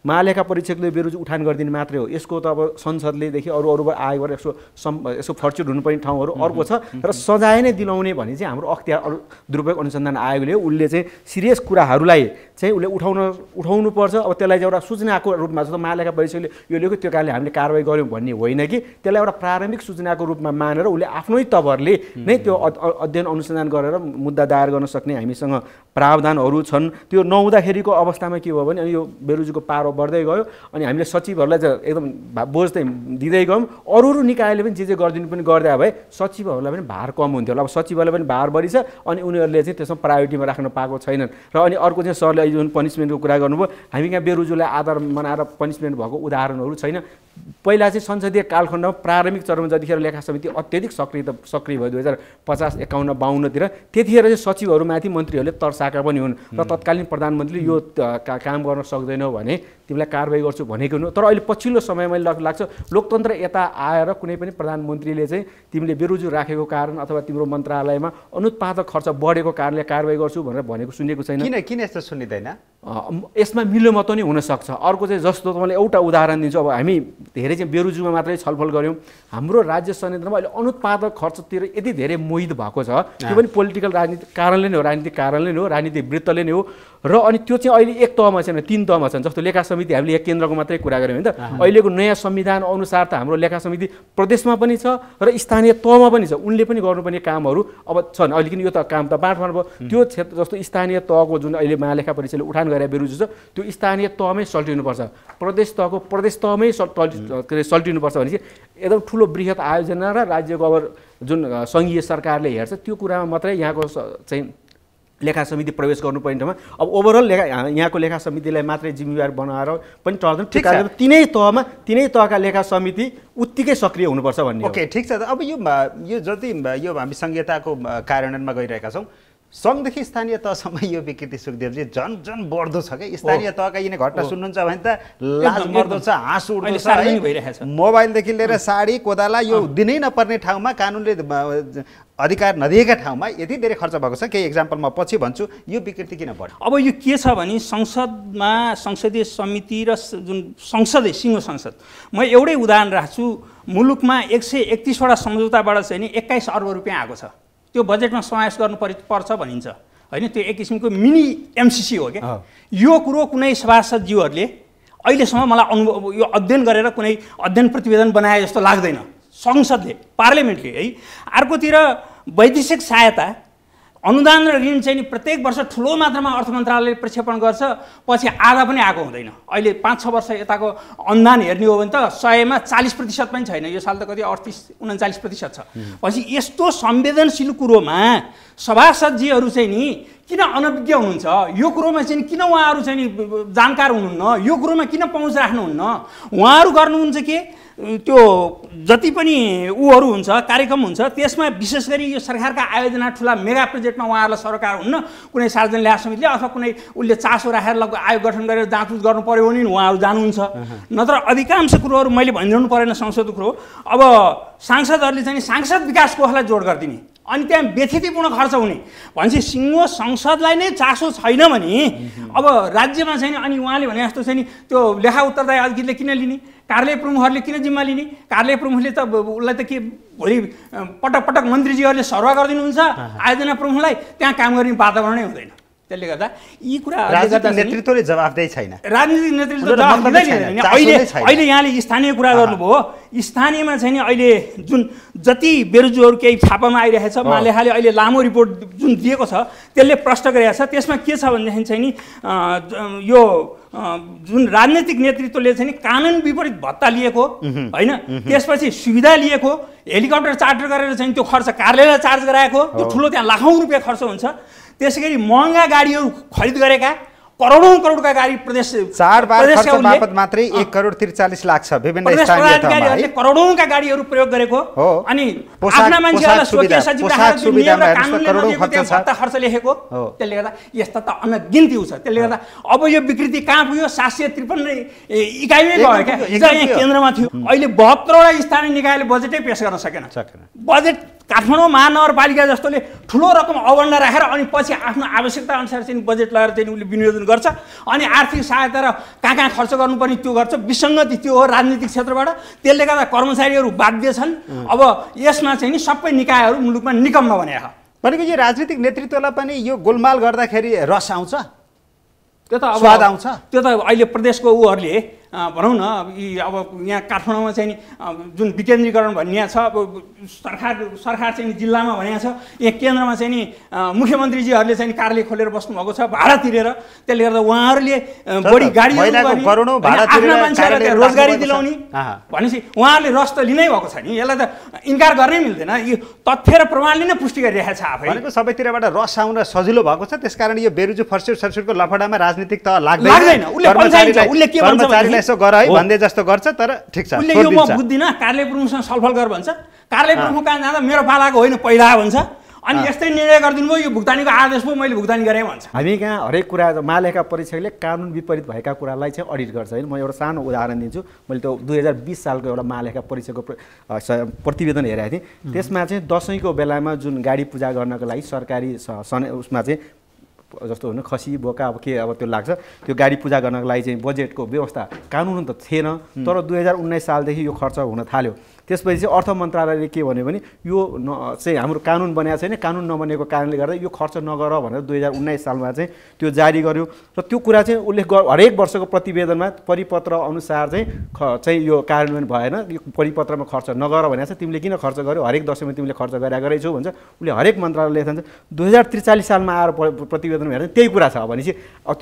महालेखा परीक्षकले बेरोजगारी उठान गरिदिनु मात्रै हो, यसको त अब संसदलेदेखि अरू आयोगबाट यसो फर्चुट हुनुपर्ने ठाउँहरू अर्को छ। र सजाय नै दिलाउने भने चाहिँ हाम्रो अख्तियार दुरुपयोग अनुसन्धान आयोगले उसले चाहिँ सिरियस कुराहरूलाई चाहिँ उसले उठाउनुपर्छ। अब त्यसलाई चाहिँ एउटा सूचनाको रूपमा जस्तो महालेखा परीक्षकले यो लेख्यो त्यो कारणले हामीले कारबाही गऱ्यौँ भन्ने होइन कि, त्यसलाई एउटा प्रारम्भिक सूचनाको रूपमा मानेर उसले आफ्नै तवरले नै त्यो अध्ययन अनुसन्धान गरेर मुद्दा दायर गर्न सक्ने हामीसँग प्रावधानहरू छन्। त्यो नहुँदाखेरिको अवस्थामा के भयो भने अनि यो बेरोजगारीको पारो बढ्दै गयो। अनि हामीले सचिवहरूलाई चाहिँ एकदम बोझ चाहिँ दिँदै गयौँ। अरू निकायले पनि जे गरिदिनु पनि गर्दा भए सचिवहरूलाई पनि भार कम हुन्थ्यो होला। अब सचिवहरूलाई पनि भार बढी छ, अनि उनीहरूले चाहिँ त्यसमा प्रायोरिटीमा राख्न पाएको छैनन्। र अनि अर्को चाहिँ सरले जुन पनिसमेन्टको कुरा गर्नुभयो, हामी यहाँ बेरोजगारीलाई आधार बनाएर पनिसमेन्ट भएको उदाहरणहरू छैन। पहिला चाहिँ संसदीय कालखण्डमा प्रारम्भिक चरणमा जतिखेर लेखा समिति अत्यधिक सक्रिय भयो 2050, 51, 52तिर, त्यतिखेर चाहिँ सचिवहरूमाथि मन्त्रीहरूले तर्साएका पनि हुन्। र तत्कालीन प्रधानमन्त्रीले यो काम गर्न सक्दैनौ भने तिमीलाई कारबाही गर्छु भनेको हुनु। तर अहिले पछिल्लो समयमा लाग्छ लोकतन्त्र यता आएर कुनै पनि प्रधानमन्त्रीले चाहिँ तिमीले बेरोजगार राखेको कारण अथवा तिम्रो मन्त्रालयमा अनुत्पादक खर्च बढेको कारणले कारबाही गर्छु भनेर भनेको सुनेको छैन। किन यस्तो सुनिँदैन? यसमा मिलोमत नै हुनसक्छ। अर्को चाहिँ जस्तो तपाईँले एउटा उदाहरण दिन्छु। अब हामी धेरै चाहिँ बेरोजगारीमा मात्रै छलफल गऱ्यौँ। हाम्रो राज्य संयन्त्रमा अहिले अनुत्पादक खर्चतिर यति धेरै मोहित भएको छ, त्यो पनि पोलिटिकल राजनीतिक कारणले नै हो, राजनीतिक कारणले नै हो, राजनीतिक वृत्तले नै हो। र अनि त्यो चाहिँ अहिले एक तहमा छैन, 3 तहमा छन्। जस्तो लेखा समिति हामीले एक केन्द्रको मात्रै कुरा गऱ्यौँ होइन त। अहिलेको नयाँ संविधान अनुसार त हाम्रो लेखा समिति प्रदेशमा पनि छ र स्थानीय तहमा पनि छ। उनले पनि गर्नुपर्ने कामहरू अब छन्। अहिले किन यो त काम त बाँडफाँड भयो। त्यो क्षेत्र जस्तो स्थानीय तहको जुन अहिले महालेखा परीक्षाले उठान गरेर बेरोजगारी छ त्यो स्थानीय तहमै सल्टिनुपर्छ, प्रदेश तहको प्रदेश तहमै सल्टिनुपर्छ भने चाहिँ एकदम ठुलो बृहत आयोजना र राज्यको अब जुन सङ्घीय सरकारले हेर्छ त्यो कुरामा मात्रै यहाँको चाहिँ लेखा समिति प्रवेश गर्नुपर्ने ठाउँमा अब ओभरअल यहाँको लेखा समितिलाई मात्रै जिम्मेवार बनाएर पनि टर्दैन। तिनै तहका लेखा समिति उत्तिकै सक्रिय हुनुपर्छ भन्ने। ओके, ठिक छ। अब यो जति यो हामी संहिताको कार्यान्वयनमा गइरहेका छौँ, सङ्घदेखि स्थानीय तहसम्म यो विकृति सुखदेवजी झन् बढ्दो छ क्या। स्थानीय तहका यिनी घटना सुन्नुहुन्छ भने त लाज मर्दो छ, हाँसो उठ्दो छ। मोबाइलदेखि लिएर साडी कोदाला यो दिनै नपर्ने ठाउँमा कानुनले अधिकार नदिएका ठाउँमा यति धेरै खर्च भएको छ। केही इक्जाम्पल म पछि भन्छु। यो विकृति किन बढ्यो? अब यो के छ भने संसदमा संसदीय समिति र जुन संसद सिङ्गो संसद, म एउटै उदाहरण राख्छु। मुलुकमा 131वटा सम्झौताबाट चाहिँ नि 21 अर्ब रुपियाँ आएको छ। त्यो बजेटमा समावेश गर्नु पर्छ भनिन्छ होइन। त्यो एक किसिमको मिनी एमसिसी हो क्या। यो कुरो कुनै सभासदज्यूहरूले अहिलेसम्म मलाई यो अध्ययन गरेर कुनै अध्ययन प्रतिवेदन बनाए जस्तो लाग्दैन। संसदले, पार्लियामेन्टले है। अर्कोतिर वैदेशिक सहायता अनुदान र ऋण चाहिँ नि प्रत्येक वर्ष ठुलो मात्रामा अर्थ मन्त्रालयले प्रक्षेपण गर्छ, पछि आधा पनि आएको हुँदैन। अहिले 5-6 वर्ष यताको अनुदान हेर्ने हो भने त 100मा 40% पनि छैन। यो साल त कति 38-39% छ। पछि यस्तो संवेदनशील कुरोमा सभासदजीहरू चाहिँ नि किन अनभिज्ञ हुनुहुन्छ? यो कुरोमा चाहिँ किन उहाँहरू चाहिँ नि जानकार हुनुहुन्न? यो कुरोमा किन पहुँच राख्नुहुन्न? उहाँहरू गर्नुहुन्छ के त्यो जति पनि उहरू हुन्छ कार्यक्रम हुन्छ त्यसमा विशेष गरी यो सरकारका आयोजना ठुला मेगा प्रोजेक्टमा उहाँहरूलाई सरकार हुन्न, कुनै सार्वजनिक ल्याब समितिले अथवा कुनै उसले चासो राखेर आयोग गठन गरेर जाँचबुझ गर्नु पर्यो भने उहाँहरू जानुहुन्छ। नत्र अधिकांश कुरोहरू मैले भनिदिनु परेन संसदको कुरो। अब सांसदहरूले चाहिँ सांसद विकास कोषलाई जोड गरिदिने अनि त्यहाँ व्यथितिपूर्ण खर्च हुने भनेपछि सिङ्गो संसदलाई नै चासो छैन भने अब राज्यमा चाहिँ अनि उहाँले भने जस्तो चाहिँ नि त्यो लेखा उत्तरदायी अधिकृतले किन लिने? कार्यालय प्रमुखहरूले किन जिम्मा लिने? कार्यालय प्रमुखले त उसलाई त के भोलि पटक पटक मन्त्रीजीहरूले सरुवा गरिदिनुहुन्छ आयोजना प्रमुखलाई, त्यहाँ काम गर्ने वातावरणै हुँदैन। त्यसले गर्दा यी कुराहरूले नेतृत्वले जवाफदेही छैन। राजनीतिक नेतृत्व अहिले यहाँले स्थानीय कुरा गर्नुभयो। स्थानीयमा चाहिँ नि अहिले जुन जति बेरोजगारहरू केही छापामा आइरहेको छ, मालेखाले अहिले लामो रिपोर्ट जुन दिएको छ त्यसले प्रश्न गरेको छ। त्यसमा के छ भनेदेखि चाहिँ नि यो जुन राजनीतिक नेतृत्वले चाहिँ नि कानुन विपरीत भत्ता लिएको होइन, त्यसपछि सुविधा लिएको, हेलिकप्टर चार्टर गरेर चाहिँ त्यो खर्च कार्यालयलाई चार्ज गराएको, त्यो ठुलो त्यहाँ लाखौँ रुपियाँ खर्च हुन्छ। त्यसैगरी महँगा गाडीहरू खरिद गरेका, करोडौं करोडका गाडी प्रदेश खर्च बापत मात्रै 1,43,00,000 छ। विभिन्न स्थानीय करोडौंका गाडीहरू प्रयोग गरेको अनि आफ्ना मान्छेहरूलाई स्वकीय सचिव भत्ता खर्च लेखेको। त्यसले गर्दा यस्ता त अनगिन्ती छ। त्यसले गर्दा अब यो विकृति कहाँ पुग्यो? 753 इकाइमै गयो क्या। हिजो यहाँ केन्द्रमा थियो, अहिले 72वटा स्थानीय निकायले बजेटै पेश गर्न सकेन। बजेट काठमाडौँ महानगरपालिका जस्तोले ठुलो रकम अवण्ड राखेर अनि पछि आफ्नो आवश्यकता अनुसार चाहिँ बजेट लगाएर चाहिँ उसले विनियोजन गर्छ अनि आर्थिक सहायता र कहाँ खर्च गर्नुपर्ने त्यो गर्छ। विसङ्गति त्यो हो राजनीतिक क्षेत्रबाट। त्यसले गर्दा कर्मचारीहरू बाध्य छन्। अब यसमा चाहिँ नि सबै निकायहरू मुलुकमा निकम्म बनेका भनेको यो राजनीतिक नेतृत्वलाई पनि यो गोलमाल गर्दाखेरि रस आउँछ, त्यो त अब स्वाद आउँछ। त्यो त अहिले प्रदेशको उहरूले भनौँ न अब यहाँ काठमाडौँमा चाहिँ नि जुन विकेन्द्रीकरण भनिया छ, अब सरकार चाहिँ जिल्लामा भनिया छ, यहाँ केन्द्रमा चाहिँ नि मुख्यमन्त्रीजीहरूले चाहिँ कार्यालय खोलेर बस्नुभएको छ भाडा तिरेर। त्यसले गर्दा उहाँहरूले बढी गाडीहरू आफ्ना मान्छेहरूलाई रोजगारी दिलाउने भनेपछि उहाँहरूले रस त लिनै भएको छ नि। यसलाई त इन्कार गर्नै मिल्दैन। यो तथ्य र प्रमाणले नै पुष्टि गरिरहेको छ आफै। भनेको सबैतिरबाट रस आउन सजिलो भएको छ, त्यसकारण यो बेरुजु फर्स्ट सरसुटको लफडामा राजनीतिक त लाग्दैन। उसले के भन्छ यसो गर है भन्दै जस्तो गर्छ, तर ठिक छ उसले यो म बुझ्दिनँ, कार्यालय प्रमुखसँग छलफल गर भन्छ। कार्यालय प्रमुख कहाँ जाँदा मेरो पालाको होइन पहिला भन्छ अनि यस्तै निर्णय गरिदिनु भयो, यो भुक्तानीको आदेश पो मैले भुक्तानी गरेँ भन्छ। हामी कहाँ हरेक कुरा मालेका परीक्षकले कानुन विपरीत भएका कुरालाई चाहिँ अडिट गर्छ होइन। म एउटा सानो उदाहरण दिन्छु। मैले त्यो 2020 सालको एउटा मालेका परीक्षकको प्रतिवेदन हेरेको थिएँ। त्यसमा चाहिँ दसैँको बेलामा जुन गाडी पूजा गर्नको लागि सरकारी उसमा चाहिँ जस्तो हुन खसी बोका अब के अब त्यो लाग्छ, त्यो गाडी पूजा गर्नको लागि चाहिँ बजेटको व्यवस्था कानुन त थिएन। तर 2019 सालदेखि यो खर्च हुन थाल्यो। त्यसपछि चाहिँ अर्थ मन्त्रालयले के भन्यो भने यो चाहिँ हाम्रो कानुन बनेको छैन, कानुन नबनेको कारणले गर्दा यो खर्च नगर भनेर 2019 सालमा चाहिँ त्यो जारी गर्यो। र त्यो कुरा चाहिँ उल्लेख हरेक वर्षको प्रतिवेदनमा परिपत्र अनुसार चाहिँ यो कार्यान्वयन भएन, यो परिपत्रमा खर्च नगर भनेको छ। तिमीले किन खर्च गर्यो? हरेक दशैँमा तिमीले खर्च गरेछौ भन्छ। उसले हरेक मन्त्रालयले लेख्छ। 2043 सालमा आएर प्रतिवेदन हेर्दा त्यही कुरा छ भनेपछि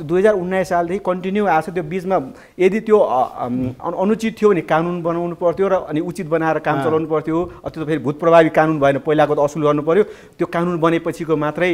2019 सालदेखि कन्टिन्यू आएको छ। त्यो बिचमा यदि त्यो अनुचित थियो भने कानुन बनाउनु पर्थ्यो र अनि उचित बनाएर काम चलाउनु पर्थ्यो। त्यो त फेरि भूत प्रभावी कानुन भएन, पहिलाको त असुल गर्नु पर्यो। त्यो कानुन बनेपछिको मात्रै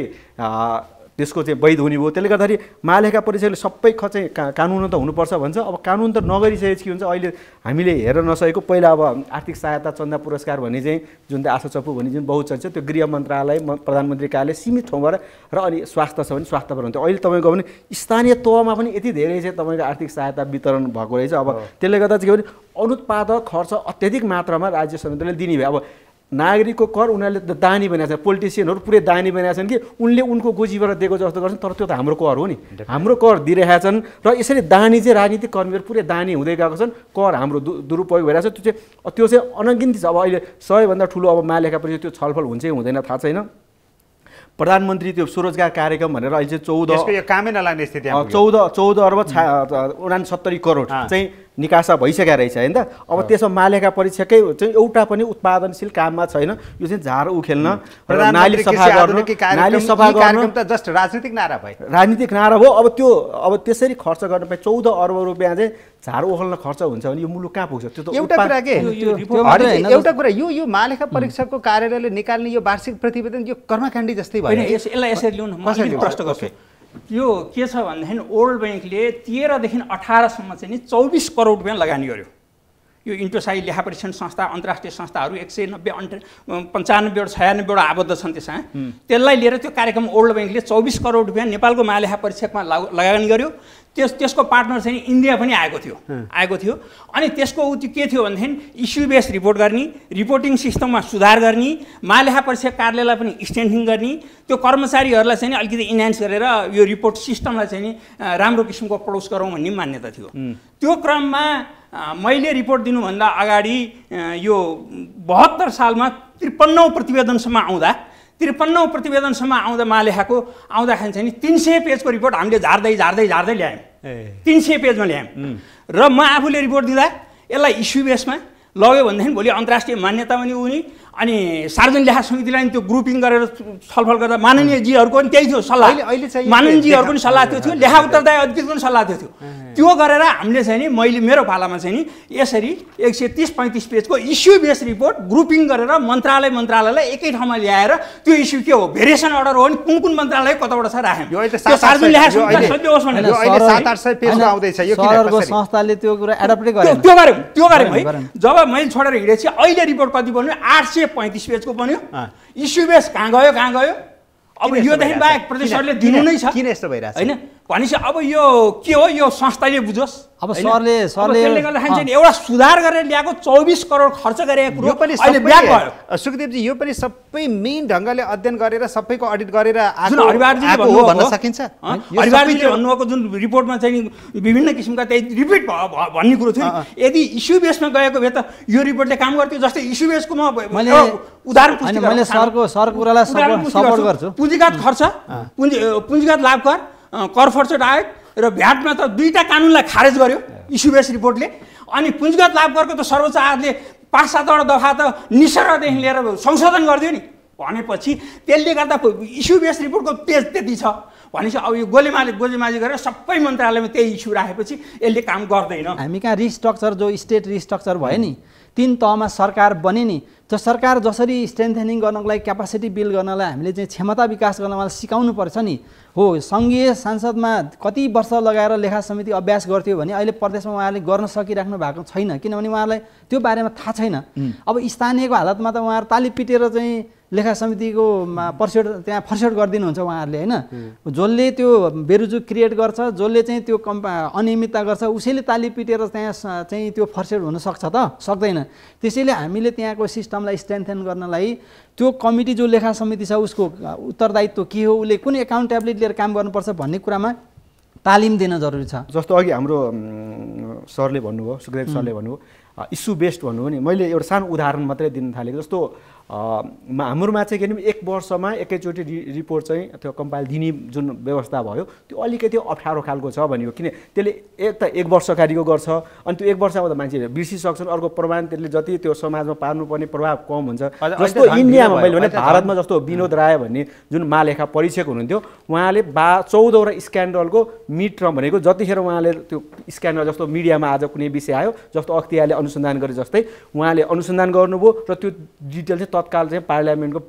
त्यसको चाहिँ वैध हुने भयो। त्यसले गर्दाखेरि मालेका परीक्षकले सबै चाहिँ कानुन त हुनुपर्छ भन्छ। अब कानुन त नगरिसकेपछि के हुन्छ? अहिले हामीले हेर्न नसकेको पहिला अब आर्थिक सहायता चन्दा पुरस्कार भन्ने चाहिँ जुन चाहिँ आशा चप्पु भन्ने जुन बहुचर्चित, त्यो गृह मन्त्रालय प्रधानमन्त्री कार्यालय सीमित ठाउँबाट र अनि स्वास्थ्य छ भने स्वास्थ्यबाट हुन्थ्यो। अहिले तपाईँको भने स्थानीय तहमा पनि यति धेरै चाहिँ तपाईँको आर्थिक सहायता वितरण भएको रहेछ। अब त्यसले गर्दा चाहिँ के भने अनुत्पादक खर्च अत्याधिक मात्रामा राज्य समितिले दिने भयो। अब नागरिकको कर उनीहरूले त दानी बनाएको छ, पोलिटिसियनहरू पुरै दानी बनाएको छन् कि उनले उनको गोजीबाट दिएको जस्तो गर्छन्। तर त्यो त हाम्रो कर हो नि, हाम्रो कर दिइरहेका छन्। र यसरी दानी चाहिँ राजनीतिक कर्मीहरू पुरै दानी हुँदै गएको छन्। कर हाम्रो दुरुपयोग भइरहेको छ। त्यो चाहिँ अनगिन्ती छ। अब अहिले सबैभन्दा ठुलो अब मालेका पछि त्यो छलफल हुन्छ हुँदैन थाहा छैन। प्रधानमन्त्री त्यो स्वरोजगार कार्यक्रम भनेर अहिले चाहिँ यसको यो कामै नलाग्ने स्थिति 14 अर्ब 69 करोड चाहिँ निकासा भइसकेको रहेछ होइन त। अब त्यसमा महालेखा परीक्षकै चाहिँ एउटा पनि उत्पादनशील काममा छैन। यो चाहिँ झार उखेल्न, नाली सफा गर्न त जस्ट राजनीतिक नारा भयो, राजनीतिक नारा हो। अब त्यसरी खर्च गर्न पाए 14 अर्ब रुपियाँ चाहिँ झार उखेल्न खर्च हुन्छ भने यो मुलुक कहाँ पुग्छ? त्यो त एउटा कुरा के एउटा कुरा यो महालेखा परीक्षकको कार्यालयले निकाल्ने यो वार्षिक प्रतिवेदन यो कर्मकाण्डी जस्तै भयो। यसलाई यसरी लिउँ न, म अलिकति प्रश्न गर्छु। यो के छ भनेदेखि वर्ल्ड ब्याङ्कले 13 देखि 18 सम्म चाहिँ नि 24 करोड रुपियाँ लगानी गर्यो। यो इन्टोसाई लेखा परीक्षण संस्था अन्तर्राष्ट्रिय संस्थाहरू 190 95 96 आबद्ध छन् त्यसमा। त्यसलाई लिएर त्यो कार्यक्रम वर्ल्ड ब्याङ्कले 24 करोड रुपियाँ नेपालको महालेखा परीक्षकमा लगानी गर्यो। त्यसको पार्टनर चाहिँ इन्डिया पनि आएको थियो। अनि त्यसको के थियो भनेदेखि इस्यु बेस रिपोर्ट गर्ने, रिपोर्टिङ सिस्टममा सुधार गर्ने, महालेखा परीक्षक कार्यालयलाई पनि स्ट्रेन्थिङ गर्ने, त्यो कर्मचारीहरूलाई चाहिँ अलिकति इन्हान्स गरेर यो रिपोर्ट सिस्टमलाई चाहिँ राम्रो किसिमको प्रडुस गरौँ भन्ने मान्यता थियो। त्यो क्रममा मैले रिपोर्ट दिनुभन्दा अगाडि यो 72 सालमा 53औं प्रतिवेदनसम्म आउँदा महालेखाको आउँदाखेरि चाहिँ 300 पेजको रिपोर्ट हामीले झार्दै ल्यायौँ। 300 पेजमा ल्यायौँ र म आफूले रिपोर्ट दिँदा यसलाई इस्यु बेसमा लग्यो भनेदेखि भोलि अन्तर्राष्ट्रिय मान्यता पनि हुने। अनि सार्वजनिक लेखा समितिलाई त्यो ग्रुपिङ गरेर छलफल गर्दा माननीयजीहरूको पनि त्यही थियो सल्लाह। माननीयजीहरूको पनि सल्लाह त्यो थियो, लेखा उत्तरदायी अधिकृतको पनि सल्लाह त्यो थियो। त्यो गरेर हामीले चाहिँ नि मैले मेरो पालामा चाहिँ नि यसरी 130-35 पेजको इस्यु बेस रिपोर्ट ग्रुपिङ गरेर मन्त्रालयलाई एकै ठाउँमा ल्याएर त्यो इस्यु के हो, भेरिएसन अर्डर हो नि, कुन मन्त्रालय कताबाट छ राख्यौँ। त्यो सार्वजनिक लेखा समितिलाई सजिलो होस् भनेर 700-800 पेजमा आउँदैछ। यो संस्थाले त्यो कुरा एडप्टै गर्यो। त्यो गर्यौँ है। जब मैले छोडेर हिँडेपछि अहिले रिपोर्ट कति बन्यो? 835 पेजको बन्यो। इस्यु बेस कहाँ गयो? अब योदेखि बाहेक प्रदेशहरूले दिनु नै छ। किन यस्तो भइरहेछ हैन भनेपछि अब यो के हो, यो संस्थाले बुझोस्। अब सरले त्यसले गर्दाखेरि एउटा सुधार गरेर ल्याएको 24 करोड खर्च गरेको कुरो अहिले ब्याक भयो। सुखदेवजी यो पनि सबै मेन ढङ्गले अध्ययन गरेर सबैको अडिट गरेर जुन हरिवारजीले भन्न सकिन्छ। हरिवारजीले भन्नुभएको जुन रिपोर्टमा चाहिँ विभिन्न किसिमका त्यही रिपिट भन्ने कुरो थियो। यदि इस्यु बेसमा गएको भए त यो रिपोर्टले काम गर्थ्यो। जस्तै इस्यु बेसको मैले उदाहरण मैले सरको कुरालाई सपोर्ट गर्छु। पुँजीगत खर्च, पुँजीगत लाभ कर फर्चट आयोग र भ्याटमा त दुईटा कानुनलाई खारेज गर्यो इस्यु बेस रिपोर्टले। अनि पुँजीगत लाभ करको त सर्वोच्च आयोगले 5-7 वटा दफा त निसर्गदेखि लिएर संशोधन गरिदियो नि। भनेपछि त्यसले गर्दा इस्यु बेस रिपोर्टको पेज त्यति छ भनेपछि अब यो गोलीमाजी गरेर सबै मन्त्रालयमा त्यही इस्यु राखेपछि यसले काम गर्दैन। हामी कहाँ रिस्ट्रक्चर जो स्टेट रिस्ट्रक्चर भयो नि, 3 तहमा सरकार बने नि, त्यो सरकार जसरी स्ट्रेन्थेनिङ गर्नको लागि, क्यापासिटी बिल्ड गर्नलाई हामीले चाहिँ क्षमता विकास गर्नलाई सिकाउनु पर्छ नि। हो, सङ्घीय संसदमा कति वर्ष लगाएर लेखा समिति अभ्यास गर्थ्यो भने अहिले प्रदेशमा उहाँले गर्न सकिराख्नु भएको छैन, किनभने उहाँलाई त्यो बारेमा थाहा छैन। अब स्थानीयको हालतमा त उहाँहरू ताली पिटेर चाहिँ लेखा समितिको त्यहाँ फर्सेट गरिदिनुहुन्छ उहाँहरूले होइन। जसले त्यो बेरुजु क्रिएट गर्छ, जसले चाहिँ त्यो अनियमितता गर्छ, उसैले ताली पिटेर त्यहाँ चाहिँ त्यो फर्सेट हुन सक्छ त? सक्दैन। त्यसैले हामीले त्यहाँको सिस्टमलाई स्ट्रेन्थेन गर्नलाई त्यो कमिटी जो लेखा समिति छ उसको उत्तरदायित्व के हो, उसले कुन एकाउन्टेबिलिटी लिएर काम गर्नुपर्छ भन्ने कुरामा तालिम दिन जरुरी छ। जस्तो अघि हाम्रो सरले भन्नुभयो, सुखदेव सरले भन्नुभयो इस्यु बेस्ड भन्नुभयो नि। मैले एउटा सानो उदाहरण मात्रै दिन थालेको। जस्तो हाम्रोमा चाहिँ के भने 1 वर्षमा एकैचोटि रिपोर्ट चाहिँ त्यो कम्पाइल दिने जुन व्यवस्था भयो त्यो अलिकति अप्ठ्यारो खालको छ भनियो। किन त्यसले एक त 1 वर्षकारीको गर्छ, अनि त्यो 1 वर्षमा त मान्छेले बिर्सिसक्छन्। अर्को प्रमाण त्यसले जति त्यो समाजमा पार्नुपर्ने प्रभाव कम हुन्छ। जस्तो इन्डियामा मैले भने भारतमा जस्तो विनोद राय भन्ने जुन महालेखा परीक्षक हुनुहुन्थ्यो, उहाँले 14 वटा स्क्यान्डलको मिड टर्म भनेको जतिखेर उहाँले त्यो स्क्यान्डल जस्तो मिडियामा आज कुनै विषय आयो, जस्तो अख्तियारले अनुसन्धान गरे जस्तै उहाँले अनुसन्धान गर्नुभयो र त्यो डिटेल चाहिँ तत्काल चाहिँ पार्लियामेन्टको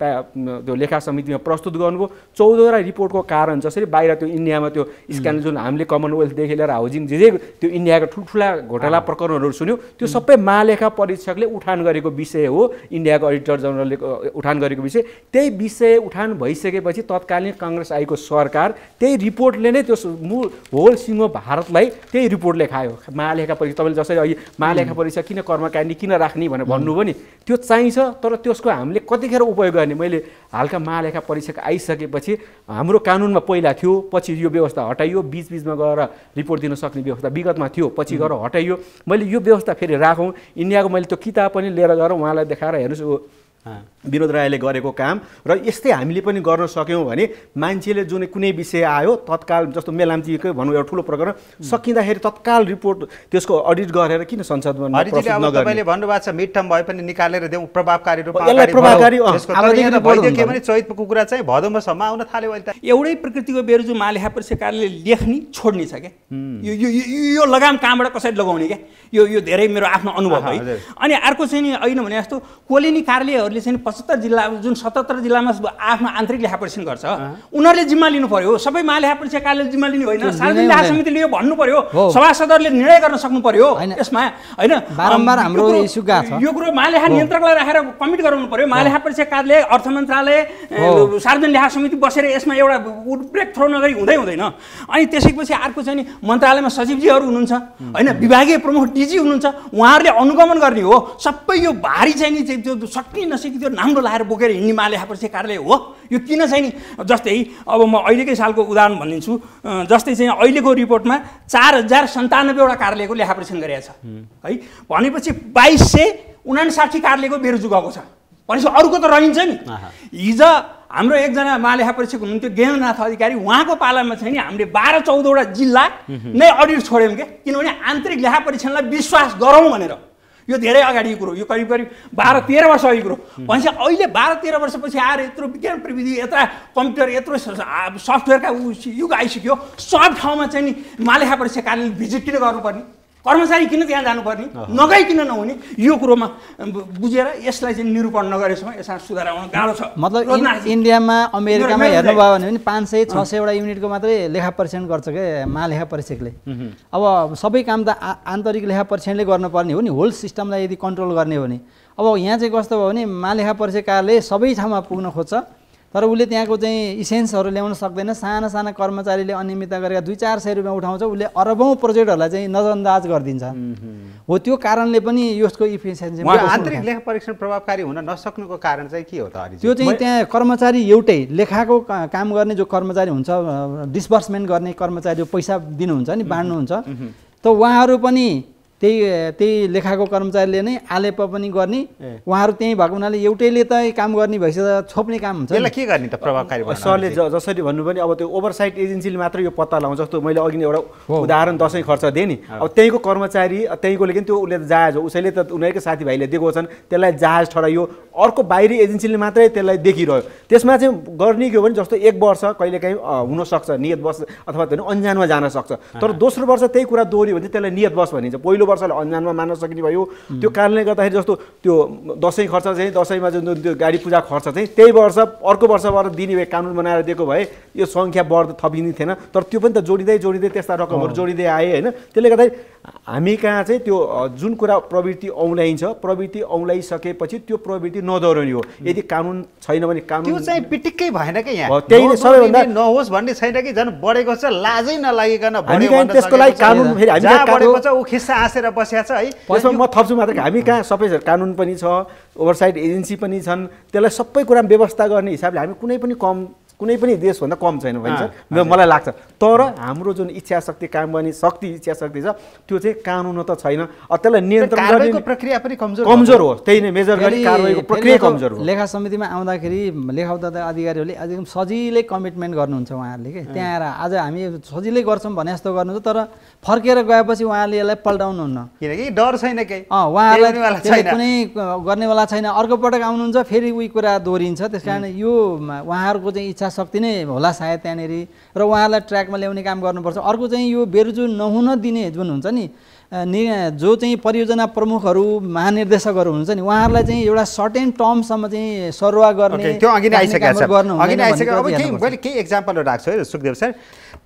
त्यो लेखा समितिमा प्रस्तुत गर्नुभयो। 14 वटा रिपोर्टको कारण जसरी बाहिर त्यो इन्डियामा त्यो स्क्यान्डल जुन हामीले कमनवेल्थदेखि लिएर हाउजिङ जे त्यो इन्डियाको ठुल्ठुला घोटाला प्रकरणहरू सुन्यो, त्यो सबै महालेखा परीक्षकले उठान गरेको विषय हो। इन्डियाको अडिटर जनरलले उठान गरेको विषय। त्यही विषय उठान भइसकेपछि तत्कालीन काङ्ग्रेस आएको सरकार त्यही रिपोर्टले नै त्यो होल सिङ्गो भारतलाई त्यही रिपोर्टले खायो। महालेखा परीक्षा तपाईँले जसरी अहिले महालेखा परीक्षा किन कर्मकाण्डी किन राख्ने भनेर भन्नुभयो नि, त्यो चाहिन्छ। तर त्यसको हामीले कतिखेर उपयोग गर्ने? मैले हालका महालेखा परीक्षक आइसकेपछि हाम्रो कानुनमा पहिला थियो, पछि यो व्यवस्था हटाइयो। बीचमा गएर रिपोर्ट दिन सक्ने व्यवस्था विगतमा थियो, पछि गएर हटाइयो। मैले यो व्यवस्था फेरि राखौँ। इन्डियाको मैले त्यो किताब पनि लिएर गएर उहाँलाई देखाएर हेर्नुहोस् विनोद रायले गरेको काम र यस्तै हामीले पनि गर्न सक्यौँ भने मान्छेले जुन कुनै विषय आयो तत्काल जस्तो मेलाम्चीकै भनौँ एउटा ठुलो प्रकरण सकिँदाखेरि तत्काल रिपोर्ट त्यसको अडिट गरेर किन संसदमा हरिजीले अब तपाईँले भन्नुभएको छ मिड टर्म भए पनि निकालेर देऊ प्रभावकारी रूपमा यसलाई प्रभावकारी भइदियो भने चैतको कुरा चाहिँ भदौसम्म आउन थाल्यो अहिले त एउटै प्रकृतिको बेरुजु मालेखा परिक्षकारले लेख्ने छोड्ने छ क्या यो लगाम कहाँबाट कसरी लगाउने क्या यो धेरै मेरो आफ्नो अनुभव है अनि अर्को चाहिँ नि होइन भने जस्तो कोलिनी कार्यालयहरूले चाहिँ 75 जिल्ला जुन 77 जिल्लामा आफ्नो आन्तरिक लेखा परीक्षण गर्छ उनीहरूले जिम्मा लिनु पर्यो सबै मालेखा परीक्षा कार्यालयले जिम्मा लिनु होइन सार्वजनिक लेखा समितिले यो भन्नु पर्यो सभासदहरूले निर्णय गर्न सक्नु पर्यो यसमा होइन बारम्बार हाम्रो इस्यु गएको छ यो कुरो मालेखा नियन्त्रकलाई राखेर कमिट गराउनु पर्यो मालेखा परीक्षा कार्यालय अर्थ मन्त्रालय सार्वजनिक लेखा समिति बसेर यसमा एउटा ब्रेक थ्रो नगरी हुँदैन अनि त्यसैपछि अर्को चाहिँ नि मन्त्रालयमा सचिवजीहरू हुनुहुन्छ होइन विभागीय प्रमुख डिजी हुनुहुन्छ उहाँहरूले अनुगमन गर्ने हो सबै यो भारी चाहिँ नि त्यो सक्ने नसकी त्यो नाम्रो लाएर बोकेर हिँड्ने मालेखा परीक्षा कार्यालय हो यो किन चाहिँ नि जस्तै अब म अहिलेकै सालको उदाहरण भनिदिन्छु जस्तै चाहिँ अहिलेको रिपोर्टमा 4097वटा कार्यालयको लेखा परीक्षण गरेको छ है भनेपछि 2259 कार्यालयको बेरुजु गएको छ भनेपछि अरूको त रहन्छ नि हिजो हाम्रो एकजना मालेखा परीक्षक हुनुहुन्थ्यो गेहनाथ अधिकारी उहाँको पालामा चाहिँ नि हामीले 12-14वटा जिल्ला नै अडिट छोड्यौँ क्या किनभने आन्तरिक लेखा परीक्षणलाई विश्वास गरौँ भनेर यो धेरै अगाडिको कुरो यो करिब 12-13 वर्ष अघिको कुरो भनेपछि अहिले 12-13 वर्षपछि आएर यत्रो विज्ञान प्रविधि यता कम्प्युटर यत्रो सफ्टवेयरका युग आइसक्यो सब ठाउँमा चाहिँ नि मालेखा परीक्षा कार्यालय भिजिट किन गर्नुपर्ने कर्मचारी किन त्यहाँ जानुपर्ने नगई किन नहुने यो कुरोमा बुझेर यसलाई चाहिँ निरूपण नगरेसम्म यसमा सुधार आउन गाह्रो छ मतलब इन्डियामा अमेरिकामा हेर्नुभयो भने पनि 500-600वटा युनिटको मात्रै लेखा परीक्षण गर्छ क्या महालेखा परीक्षकले अब सबै काम त आन्तरिक लेखा परीक्षणले गर्नुपर्ने हो नि होल सिस्टमलाई यदि कन्ट्रोल गर्ने हो भने अब यहाँ चाहिँ कस्तो भयो भने महालेखा परीक्षकले सबै ठाउँमा पुग्न खोज्छ तर उसले त्यहाँको चाहिँ इसेन्सहरू ल्याउन सक्दैन साना साना कर्मचारीले अनियमितता गरेका 200-400 रुपियाँ उठाउँछ उसले अरबौँ प्रोजेक्टहरूलाई चाहिँ नजरअन्दाज गरिदिन्छ हो त्यो कारणले पनि यसको इफिसियन्सी आन्तरिक लेखा परीक्षण प्रभावकारी हुन नसक्नुको कारण चाहिँ के हो त त्यो चाहिँ त्यहाँ कर्मचारी एउटै लेखाको काम गर्ने जो कर्मचारी हुन्छ डिस्बर्समेन्ट गर्ने कर्मचारी जो पैसा दिनुहुन्छ नि बाँड्नुहुन्छ त उहाँहरू पनि त्यही लेखाको कर्मचारीले नै आलेप पनि गर्ने उहाँहरू त्यही भएको हुनाले एउटैले त काम गर्ने भइसक्दा छोप्ने काम हुन्छ यसलाई के गर्ने त प्रभावकारी सरले जसरी भन्नु पनि अब त्यो ओभरसाइट एजेन्सीले मात्र यो पत्ता लगाउँछ जस्तो मैले अघि नै एउटा उदाहरण दसैँ खर्च दिएँ नि अब त्यहीँको कर्मचारी त्यहीँकोले पनि त्यो उसले त जहाज हो उसैले त उनीहरूकै साथीभाइले दिएको छन् त्यसलाई जहाज ठडाइयो अर्को बाहिरी एजेन्सीले मात्रै त्यसलाई देखिरह्यो त्यसमा चाहिँ गर्ने के हो भने जस्तो 1 वर्ष कहिलेकाहीँ हुनसक्छ नियत बस अथवा अन्जानमा जान सक्छ तर दोस्रो वर्ष त्यही कुरा दोहोऱ्यो भने त्यसलाई नियत बस भनिन्छ पहिलो वर्षले अन्जानमा मान्न सकिने भयो त्यो कारणले गर्दाखेरि जस्तो त्यो दसैँ खर्च चाहिँ दसैँमा जुन त्यो गाडी पूजा खर्च चाहिँ त्यही वर्ष अर्को वर्षबाट दिने भए कानुन बनाएर दिएको भए यो सङ्ख्या थपिने थिएन तर त्यो पनि त जोडिँदै त्यस्ता रकमहरू जोडिँदै आए होइन त्यसले गर्दाखेरि हामी कहाँ चाहिँ त्यो जुन कुरा प्रवृत्ति औँल्याइन्छ प्रवृत्ति औँल्याइसकेपछि त्यो प्रवृत्ति नदोहोऱ्याउने हो यदि कानुन छैन भने कानुन त्यो चाहिँ पिटिक्कै भएन क्या यहाँ त्यही नै सबैभन्दा नहोस् भन्ने छैन कि झन् बढेको छ लाजै नलागिकन हामी कहाँ त्यसको लागि कानुन फेरि हामी बढेको छ ऊ खिस्सा आँसेर बसेको छ है त्यसमा म थप्छु मात्र हामी कहाँ सबै कानुन पनि छ ओभरसाइट एजेन्सी पनि छन् त्यसलाई सबै कुरा व्यवस्था गर्ने हिसाबले हामी कुनै पनि देशभन्दा कम छैन भन्छ मलाई लाग्छ तर हाम्रो जुन इच्छा शक्ति काम गर्ने इच्छा शक्ति छ त्यो चाहिँ कानुन त छैन त्यसलाई नियन्त्रण गर्ने प्रक्रिया पनि कमजोर हो त्यही नै मेजर गरी कारबाहीको प्रक्रिया कमजोर हो लेखा समितिमा आउँदाखेरि लेखा अधिकारीहरूले एकदम सजिलै कमिटमेन्ट गर्नुहुन्छ उहाँहरूले के त्यहाँ आएर आज हामी सजिलै गर्छौँ भने जस्तो गर्नुहुन्छ तर फर्केर गएपछि उहाँले यसलाई पल्टाउनुहुन्न किनकि डर छैन केही उहाँहरूलाई कुनै गर्नेवाला छैन अर्को पटक आउनुहुन्छ फेरि उही कुरा दोहोरिन्छ त्यसकारण यो उहाँहरूको चाहिँ इच्छा शक्ति नै होला सायद त्यहाँनिर र उहाँलाई ट्र्याकमा ल्याउने काम गर्नुपर्छ अर्को चाहिँ यो बेरुजु नहुन दिने जुन हुन्छ नि जो चाहिँ परियोजना प्रमुखहरू महानिर्देशकहरू हुनुहुन्छ नि उहाँहरूलाई चाहिँ एउटा सर्टेन टर्मसम्म चाहिँ सरुवा गर्ने त्यो अघि नै आइसकेको छ मैले केही इक्जाम्पलहरू राख्छु है सुखदेव सर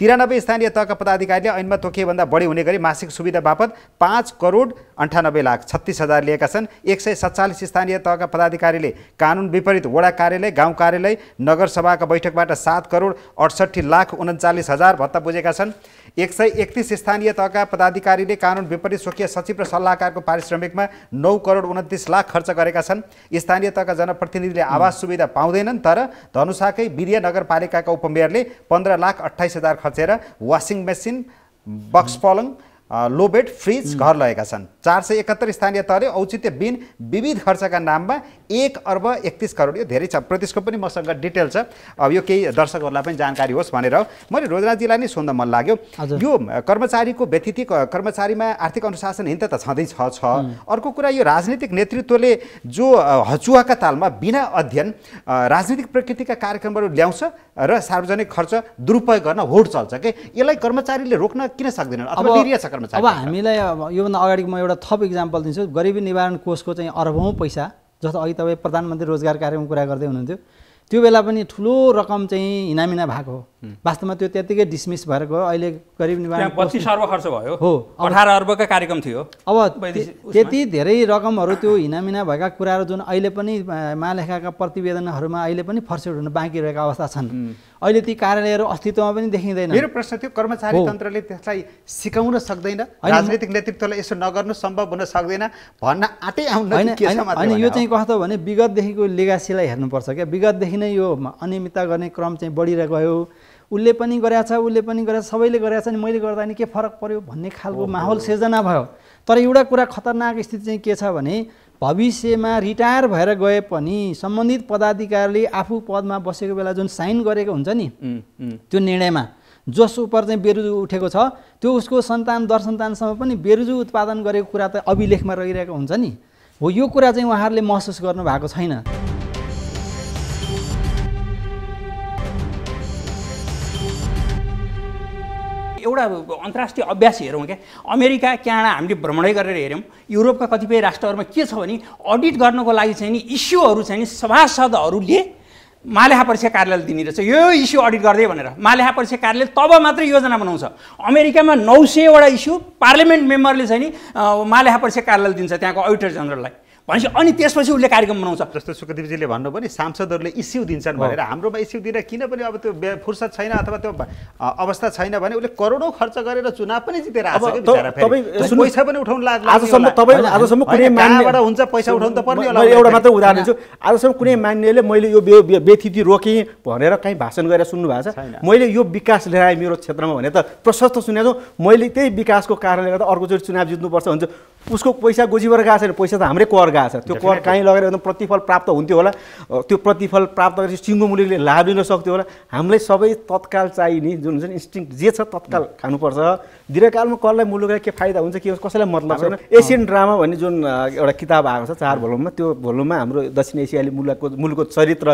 93 स्थानीय तहका पदाधिकारीले ऐनमा तोकिएभन्दा बढी हुने गरी मासिक सुविधा बापत 5,98,36,000 लिएका छन् 147 स्थानीय तहका पदाधिकारीले कानुन विपरीत वडा कार्यालय गाउँ कार्यालय नगरसभाका बैठकबाट 7,68,39,000 भत्ता बुझेका छन् 131 स्थानीय तहका पदाधिकारीले कानुन विपरीत स्वकीय सचिव र सल्लाहकारको पारिश्रमिकमा 9,29,00,000 खर्च गरेका छन् स्थानीय तहका जनप्रतिनिधिले आवास सुविधा पाउँदैनन् तर धनुषाकै बिरिया नगरपालिकाका उपमेयरले 15,28,000 खर्चेर वासिङ मेसिन बक्स पलङ लो बेड फ्रिज घर लगेका छन्। 471 स्थानीय तहले औचित्यबिन विविध खर्चका नाममा 1,31,00,00,000 यो धेरै छ। प्रदेशको पनि मसँग डिटेल छ। अब यो केही दर्शकहरूलाई पनि जानकारी होस् भनेर मैले रोजनाजीलाई नै सोध्न मन लाग्यो। यो कर्मचारीको व्यतिथि कर्मचारीमा आर्थिक अनुशासनहीनता त छँदैछ। अर्को कुरा यो राजनीतिक नेतृत्वले जो हचुवाका तालमा बिना अध्ययन राजनीतिक प्रकृतिका कार्यक्रमहरू ल्याउँछ र सार्वजनिक खर्च दुरुपयोग गर्न होड चल्छ के, यसलाई कर्मचारीले रोक्न किन सक्दैनन् अथवा लिरिया छ कर्मचारी? अब हामीलाई योभन्दा अगाडि म एउटा थप इक्जाम्पल दिन्छु। गरिबी निवारण कोषको चाहिँ अरबौँ पैसा, जस्तो अघि तपाईँ प्रधानमन्त्री रोजगार कार्यक्रमको कुरा गर्दै हुनुहुन्थ्यो, त्यो बेला पनि ठुलो रकम चाहिँ हिनामिना भएको हो। वास्तवमा त्यो त्यत्तिकै डिसमिस भएर गयो। अहिले गरिब निवारण 25 अर्ब खर्च भयो हो, 18 अर्बका कार्यक्रम थियो। अब त्यति धेरै रकमहरू त्यो हिनामिना भएका कुराहरू जुन अहिले पनि महालेखाका प्रतिवेदनहरूमा अहिले पनि फर्सेट हुन बाँकी रहेका अवस्था छन्। अहिले ती कार्यालयहरू अस्तित्वमा पनि देखिँदैन। मेरो प्रश्न थियो कर्मचारी तन्त्रले त्यसलाई सिकाउन सक्दैन, राजनीतिक नेतृत्वले यसो नगर्नु सम्भव हुन सक्दैन भन्न आँटै आउन के छ? होइन, यो चाहिँ कस्तो भने विगतदेखिको लेगासीलाई हेर्नुपर्छ क्या। विगतदेखि नै यो अनियमितता गर्ने क्रम चाहिँ बढिरहेको गयो। उसले पनि गरेछ, उसले पनि गरेछ, सबैले गरेछ, नि मैले गर्दा नि के फरक पर्यो भन्ने खालको माहौल सिर्जना भयो। तर एउटा कुरा खतरनाक स्थिति चाहिँ के छ भने भविष्यमा रिटायर भएर गए पनि सम्बन्धित पदाधिकारीले आफू पदमा बसेको बेला जुन साइन गरेको हुन्छ नि त्यो निर्णयमा जस उपर चाहिँ बेरुजु उठेको छ, त्यो उसको सन्तान दर सन्तानसम्म पनि बेरुजु उत्पादन गरेको कुरा त अभिलेखमा रहिरहेको हुन्छ नि। हो, यो कुरा चाहिँ उहाँहरूले महसुस गर्नु भएको छैन। एउटा अन्तर्राष्ट्रिय अभ्यास हेरौँ क्या, अमेरिका क्यानाडा हामीले भ्रमणै गरेर हेऱ्यौँ। युरोपका कतिपय राष्ट्रहरूमा के छ भने अडिट गर्नको लागि चाहिँ नि इस्युहरू चाहिँ नि सभासदहरूले मालेखा परीक्षा कार्यालय दिने रहेछ, यो इस्यु अडिट गर्दै भनेर मालेखा परीक्षा कार्यालय तब मात्रै योजना बनाउँछ। अमेरिकामा 900वटा इस्यु पार्लियामेन्ट मेम्बरले चाहिँ नि मालेखा परीक्षा कार्यालय दिन्छ त्यहाँको अडिटर जनरललाई भनेपछि, अनि त्यसपछि उसले कार्यक्रम बनाउँछ। जस्तो सुखदेवजीले भन्नुभयो नि सांसदहरूले इस्यु दिन्छन् भनेर, हाम्रोमा इस्यु दिन किन पनि अब त्यो फुर्सद छैन अथवा त्यो अवस्था छैन भने उसले करोडौँ खर्च गरेर चुनाव पनि जितेर आएको छ कि पैसा पनि उठाउन आजसम्म कुनै मान्यबाट हुन्छ पैसा उठाउनु त पर्ने होला। एउटा मात्र उदाहरण दिन्छु, आजसम्म कुनै मान्यले मैले यो व्यतिथि रोकेँ भनेर कहीँ भाषण गरेर सुन्नु भएको छ? मैले यो विकास लिएर आएँ मेरो क्षेत्रमा भने त प्रशस्त सुनेको छु। मैले त्यही विकासको कारणले गर्दा अर्कोचोटि चुनाव जित्नुपर्छ हुन्छ, उसको पैसा गोजीबाट गएको छैन, पैसा त हाम्रै कर गएको छ। त्यो कर कहीँ लगेर एकदम प्रतिफल प्राप्त हुन्थ्यो होला, त्यो प्रतिफल प्राप्त गरेपछि सिङ्गो मुलुकले लाभ लिन सक्थ्यो होला। हामीलाई सबै तत्काल चाहिने जुन हुन्छ नि इन्स्टिङ जे छ तत्काल खानुपर्छ। दीर्घकालमा कसलाई मुलुकलाई के फाइदा हुन्छ, के कसैलाई मतलब छैन। एसियन ड्रामा भन्ने जुन एउटा किताब आएको छ 4 भोल्युममा, त्यो भोल्युममा हाम्रो दक्षिण एसियाली मुलुकको चरित्र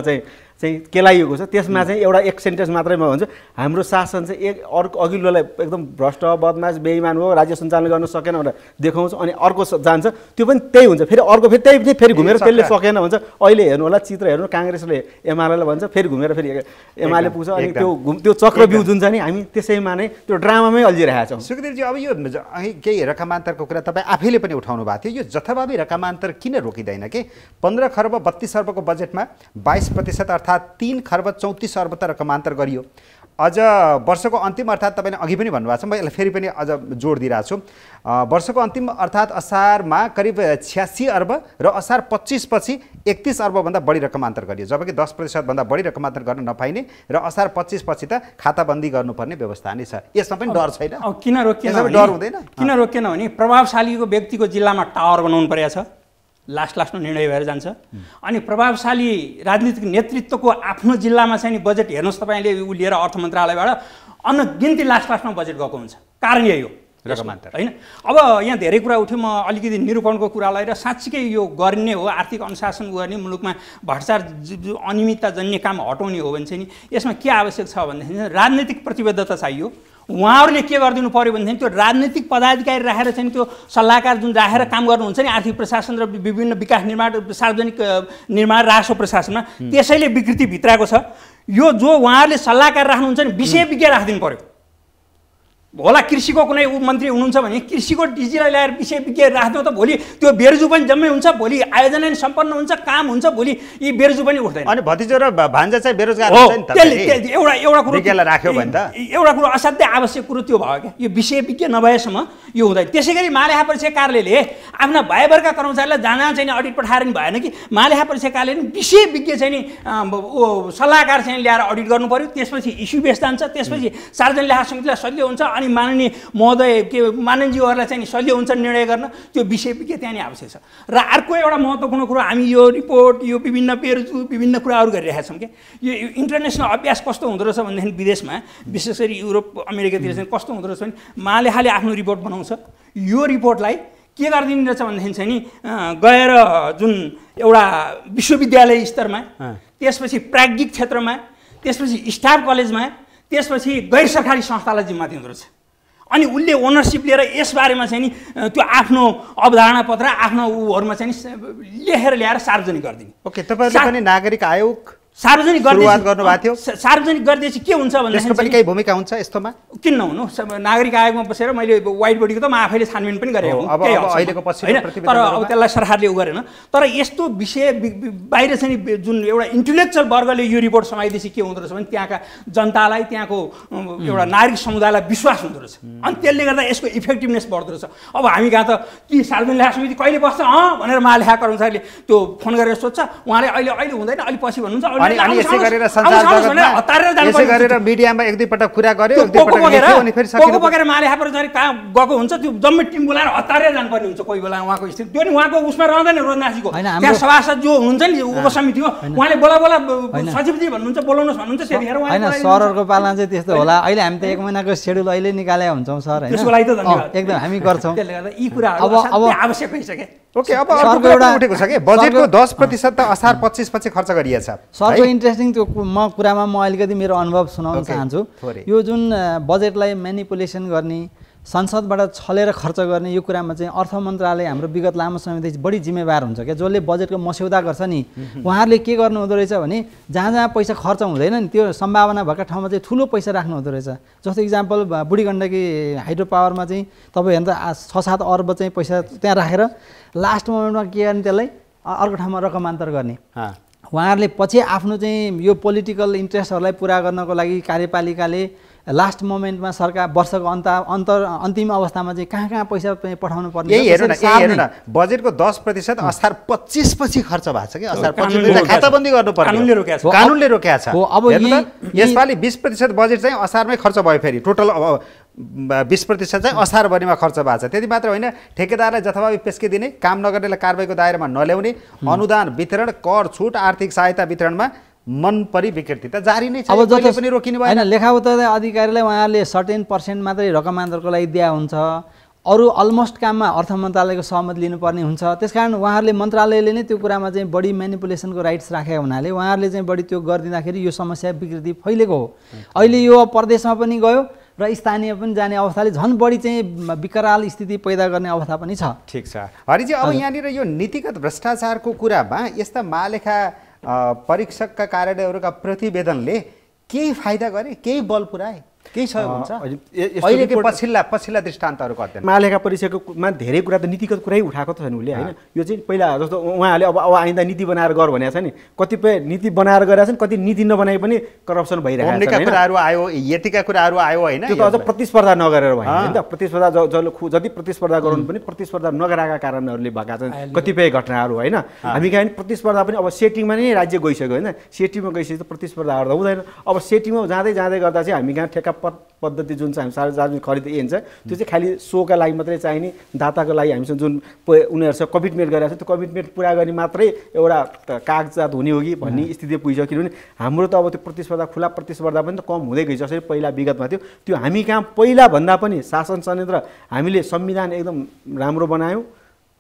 चाहिँ केलाइएको छ। त्यसमा चाहिँ एउटा एक सेन्टेन्स मात्रै म भन्छु, हाम्रो शासन चाहिँ अर्को अघिल्लोलाई एकदम भ्रष्ट बदमास बेइमान हो, राज्य सञ्चालन गर्न सकेन भनेर देखाउँछ, अनि अर्को जान्छ त्यो पनि त्यही हुन्छ, फेरि अर्को फेरि त्यही फेरि घुमेर त्यसले सकेन भन्छ। अहिले हेर्नु होला चित्र हेर्नु, काङ्ग्रेसले एमालेलाई भन्छ, फेरि घुमेर फेरि एमाले पुग्छ, अनि त्यो चक्रव्यूह जुन छ नि हामी त्यसैमा नै त्यो ड्रामामै अल्झिरहेका छौँ। सुखदेवजी, अब यो केही रकमान्तरको कुरा तपाईँ आफैले पनि उठाउनु भएको थियो, यो जथाभावी रकमान्तर किन रोकिँदैन के? 15 खर्ब 32 अर्बको बजेटमा 22% अर्थात् 3 खर्ब 34 अर्ब त रकमान्तर गरियो। अझ वर्षको अन्तिम अर्थात् तपाईँले अघि पनि भन्नुभएको छ, म यसलाई फेरि पनि अझ जोड दिइरहेको छु। वर्षको अन्तिम अर्थात् असारमा करिब 86 अर्ब र असार 25 पछि 31 अर्बभन्दा बढी रकमान्तर गरियो, जबकि 10%भन्दा बढी रकमान्तर गर्न नपाइने र असार 25 पछि त खाताबन्दी गर्नुपर्ने व्यवस्था नै छ। यसमा पनि डर छैन? किन रोकिएन? डर हुँदैन? किन रोकिएन भने प्रभावशालीको व्यक्तिको जिल्लामा टावर बनाउनु परेको छ, लास्टमा निर्णय भएर जान्छ। अनि प्रभावशाली राजनीतिक नेतृत्वको आफ्नो जिल्लामा चाहिँ नि बजेट हेर्नुहोस् तपाईँले उ लिएर अर्थ मन्त्रालयबाट अनगिन्ती लास्टमा बजेट गएको हुन्छ। कारण यही हो रकमान्तर, होइन? अब यहाँ धेरै कुरा उठ्यो, म अलिकति निरूपणको कुरा लगाएर साँच्चीकै यो गर्ने हो, आर्थिक अनुशासन गर्ने, मुलुकमा भ्रष्टाचार अनियमितता जन्य काम हटाउने हो भने चाहिँ नि यसमा के आवश्यक छ भनेदेखि राजनीतिक प्रतिबद्धता चाहियो। उहाँहरूले के गरिदिनु पऱ्यो भनेदेखि त्यो राजनीतिक पदाधिकारी राखेर चाहिँ त्यो सल्लाहकार जुन राखेर काम गर्नुहुन्छ नि आर्थिक प्रशासन र विभिन्न विकास निर्माण सार्वजनिक निर्माण राजस्व प्रशासनमा, त्यसैले विकृति भित्राएको छ। यो जो उहाँहरूले सल्लाहकार राख्नुहुन्छ नि विषय विज्ञ राखिदिनु पऱ्यो। होला कृषिको कुनै मन्त्री हुनुहुन्छ भने कृषिको डिजीलाई ल्याएर विषय विज्ञ राख्दो त भोलि त्यो बेरुजु पनि जम्मै हुन्छ, भोलि आयोजना नि सम्पन्न हुन्छ, काम हुन्छ, भोलि यी बेरुजु पनि उठ्दैन। अनि भतिजो र भान्जा चाहिँ बेरोजगार हुन्छ नि त। एउटा कुरो विज्ञलाई राख्यो भने त एउटा कुरो असाध्यै आवश्यक कुरो त्यो भयो क्या, यो विषय विज्ञ नभएसम्म यो हुँदैन। त्यसै गरी मालेखा परीक्षा कार्यालयले आफ्ना भयभरका कर्मचारीलाई जहाँ चाहिँ अडिट पठाएर नि भएन कि मालेखा परीक्षा कार्यालयले विषय विज्ञ चाहिँ नि सल्लाहकार चाहिँ ल्याएर अडिट गर्नु पर्यो, त्यसपछि इस्यु बेस जान्छ, त्यसपछि सार्वजनिक लेखा समितिलाई सजिलो हुन्छ, अनि अनि माननीय महोदय के माननीयज्यूहरूलाई चाहिँ सजिलो हुन्छ निर्णय गर्न, त्यो विषय के त्यहाँ नि आवश्यक छ। र अर्को एउटा महत्त्वपूर्ण कुरो, हामी यो रिपोर्ट यो विभिन्न पेरुजु विभिन्न कुराहरू गरिरहेका छौँ कि यो इन्टरनेसनल अभ्यास कस्तो हुँदो रहेछ भनेदेखि विदेशमा विशेष गरी युरोप अमेरिकातिर चाहिँ कस्तो हुँदो रहेछ भने मालेखाले आफ्नो रिपोर्ट बनाउँछ, यो रिपोर्टलाई के गरिदिनु रहेछ भनेदेखि चाहिँ नि गएर जुन एउटा विश्वविद्यालय स्तरमा, त्यसपछि प्राज्ञिक क्षेत्रमा, त्यसपछि स्टाफ कलेजमा, त्यसपछि गैर सरकारी संस्थालाई जिम्मा दिँदो रहेछ। अनि उसले ओनरसिप लिएर यसबारेमा चाहिँ नि त्यो आफ्नो अवधारणा पत्र आफ्नो उहरूमा चाहिँ लेखेर ल्याएर सार्वजनिक गरिदिने। ओके, तपाईँहरूले पनि नागरिक आयोग सार्वजनिक सुरुवात गर्नुभएको थियो, सार्वजनिक गरिदिएपछि के हुन्छ भने त्यसको पनि केही भूमिका हुन्छ यस्तोमा? किन नहुनु, नागरिक आयोगमा बसेर मैले वाइट बोडीको त म आफैले छानबिन पनि गरेको अब अहिलेको पछिल्लो प्रतिवेदन तर अब त्यसलाई सरकारले उ गरेन। तर यस्तो विषय बाहिर चाहिँ जुन एउटा इन्टेलेक्चुअल वर्गले यो रिपोर्ट समाइदिएपछि के हुँदो रहेछ भने त्यहाँका जनतालाई, त्यहाँको एउटा नागरिक समुदायलाई विश्वास हुँदो रहेछ, अनि त्यसले गर्दा यसको इफेक्टिभनेस बढ्दो रहेछ। अब हामी कहाँ त कि सार्वजनिक लेखा समिति कहिले बस्छ भनेर महालेखा कर्मचारीले त्यो फोन गरेर सोध्छ, उहाँले अहिले हुँदैन, अहिले पछि भन्नुहुन्छ, अनि यसै गरेर संसार जगतमा यसै गरेर मिडियामा एक दुई पटक कुरा गर्यो, एक दुई पटक लेख्यो अनि फेरि सकियो। बोकेर मालेखा प्रचारी कहाँ गएको हुन्छ, त्यो जम्मै टिम बोलाएर हतारेर जानुपर्ने हुन्छ कोही बेला उहाँको स्थिति। त्यो नि उहाँको उसमा रहँदैन रोजनासीको, त्यहाँ सभासद जो हुनुहुन्छ नि उपसमिति हो, उहाँले बोला सचिवजी भन्नुहुन्छ, बोलाउनुहोस् भन्नुहुन्छ, त्यतिखेर होइन सरहरूको पालना चाहिँ त्यस्तो होला। अहिले हामी त 1 महिनाको सेड्युल अहिले निकाले हुन्छौँ सर, होइन? त्यसको लागि त धन्यवाद, एकदम हामी गर्छौँ। त्यसले गर्दा यी कुराहरू आवश्यक भइसके। ओके, अब अर्को कुरा पनि उठेको छ कि बजेटको 10% त असार 25 पछि खर्च गरिएछ। सरको इन्ट्रेस्टिङ त्यो कुरामा म अलिकति मेरो अनुभव सुनाउन चाहन्छु। यो जुन बजेटलाई म्यानिपुलेसन गर्ने, संसदबाट छलेर खर्च गर्ने, यो कुरामा चाहिँ अर्थ मन्त्रालय हाम्रो विगत लामो समयदेखि बढी जिम्मेवार हुन्छ क्या। जसले बजेटको मस्यौदा गर्छ नि, उहाँहरूले के गर्नु हुँदो रहेछ भने जहाँ जहाँ पैसा खर्च हुँदैन नि त्यो सम्भावना भएका ठाउँमा चाहिँ ठुलो पैसा राख्नु हुँदो रहेछ। जस्तो इक्जाम्पल बुढी गण्डकी हाइड्रो पावरमा चाहिँ तपाईँ हेर्नु त 6-7 अर्ब चाहिँ पैसा त्यहाँ राखेर लास्ट मोमेन्टमा के गर्ने त्यसलाई अर्को ठाउँमा रकमान्तर गर्ने। उहाँहरूले पछि आफ्नो चाहिँ यो पोलिटिकल इन्ट्रेस्टहरूलाई पुरा गर्नको लागि कार्यपालिकाले लास्ट मोमेन्टमा सरकार वर्षको अन्तिम अवस्थामा चाहिँ कहाँ कहाँ पैसा पठाउनु पर्ने। यही हेर्नु न, बजेटको 10% असार 25 पछि खर्च भएको छ कि असार 25 खाताबन्दी गर्नुपर्छ, कानुनले रोकेको छ। अब यसपालि 20% बजेट चाहिँ असारमै खर्च भयो, फेरि टोटल 20% चाहिँ असारभरिमा खर्च भएको छ। त्यति मात्र होइन, ठेकेदारलाई जथाभावी पेस्के दिने, काम नगर्नेलाई कारबाहीको दायरामा नल्याउने, अनुदान वितरण, कर छुट, आर्थिक सहायता वितरणमा मन परी विकृति त जारी नै छ। अब जति पनि रोकिनु भएन, लेखा उत्तरदायी अधिकारीलाई उहाँहरूले सर्टेन % मात्रै रकमान्तरको लागि दिया हुन्छ, अरू अलमोस्ट काममा अर्थ मन्त्रालयको सहमति लिनुपर्ने हुन्छ। त्यसकारण उहाँहरूले मन्त्रालयले नै त्यो कुरामा चाहिँ बढी म्यानिपुलेसनको राइट्स राखेको हुनाले उहाँहरूले चाहिँ बढी त्यो गरिदिँदाखेरि यो समस्या विकृति फैलेको हो। अहिले यो प्रदेशमा पनि गयो र स्थानीय पनि जाने अवस्थाले झन् बढी चाहिँ विकराल स्थिति पैदा गर्ने अवस्था पनि छ। ठिक छ हरिजी, अब यहाँनिर यो नीतिगत भ्रष्टाचारको कुरामा यस्ता महालेखा परीक्षकका कार्यालयहरूका प्रतिवेदनले केही फाइदा गरे, केही बल पुऱ्याए, केही सहयोग हुन्छ? अहिलेको पछिल्ला दृष्टान्तहरूको अध्ययन महालेखा परीक्षकमा धेरै कुरा त नीतिगत कुरै उठाएको त छैन उसले, होइन? यो चाहिँ पहिला जस्तो उहाँहरूले अब आइन्दा नीति बनाएर गर भनेको छ नि, कतिपय नीति बनाएर गरेका छन्, कति नीति नबनाइ पनि करप्सन भइरहेको छ। कुराहरू आयो, यतिका कुराहरू आयो, होइन? त्यो त अझ प्रतिस्पर्धा नगरेर भयो नि त। प्रतिस्पर्धा जति प्रतिस्पर्धा गराउनु पनि प्रतिस्पर्धा नगराएका कारणहरूले भएका छन् कतिपय घटनाहरू, होइन? हामी कहाँ प्रतिस्पर्धा पनि अब सेटिङमा नै राज्य गइसक्यो, होइन? सेटिङमा गइसकेपछि त प्रतिस्पर्धा गर्दा हुँदैन। अब सेटिङमा जाँदै गर्दा चाहिँ हामी कहाँ ठेक्का पद्धति जुन चाहिँ हामी सार्वजनिक खरिद एन छ त्यो चाहिँ खालि सोका लागि मात्रै चाहिने, दाताको लागि हामीसँग जुन उनीहरूसँग कमिटमेन्ट गरेको छ त्यो कमिटमेन्ट पुरा गर्ने मात्रै एउटा कागजात हुने हो कि भन्ने स्थिति पुगिसक्यो। किनभने हाम्रो त अब त्यो प्रतिस्पर्धा, खुला प्रतिस्पर्धा पनि त कम हुँदै गइसक्यो। जसरी पहिला विगतमा थियो, त्यो हामी कहाँ पहिला भन्दा पनि शासन संयन्त्र हामीले संविधान एकदम राम्रो बनायौँ,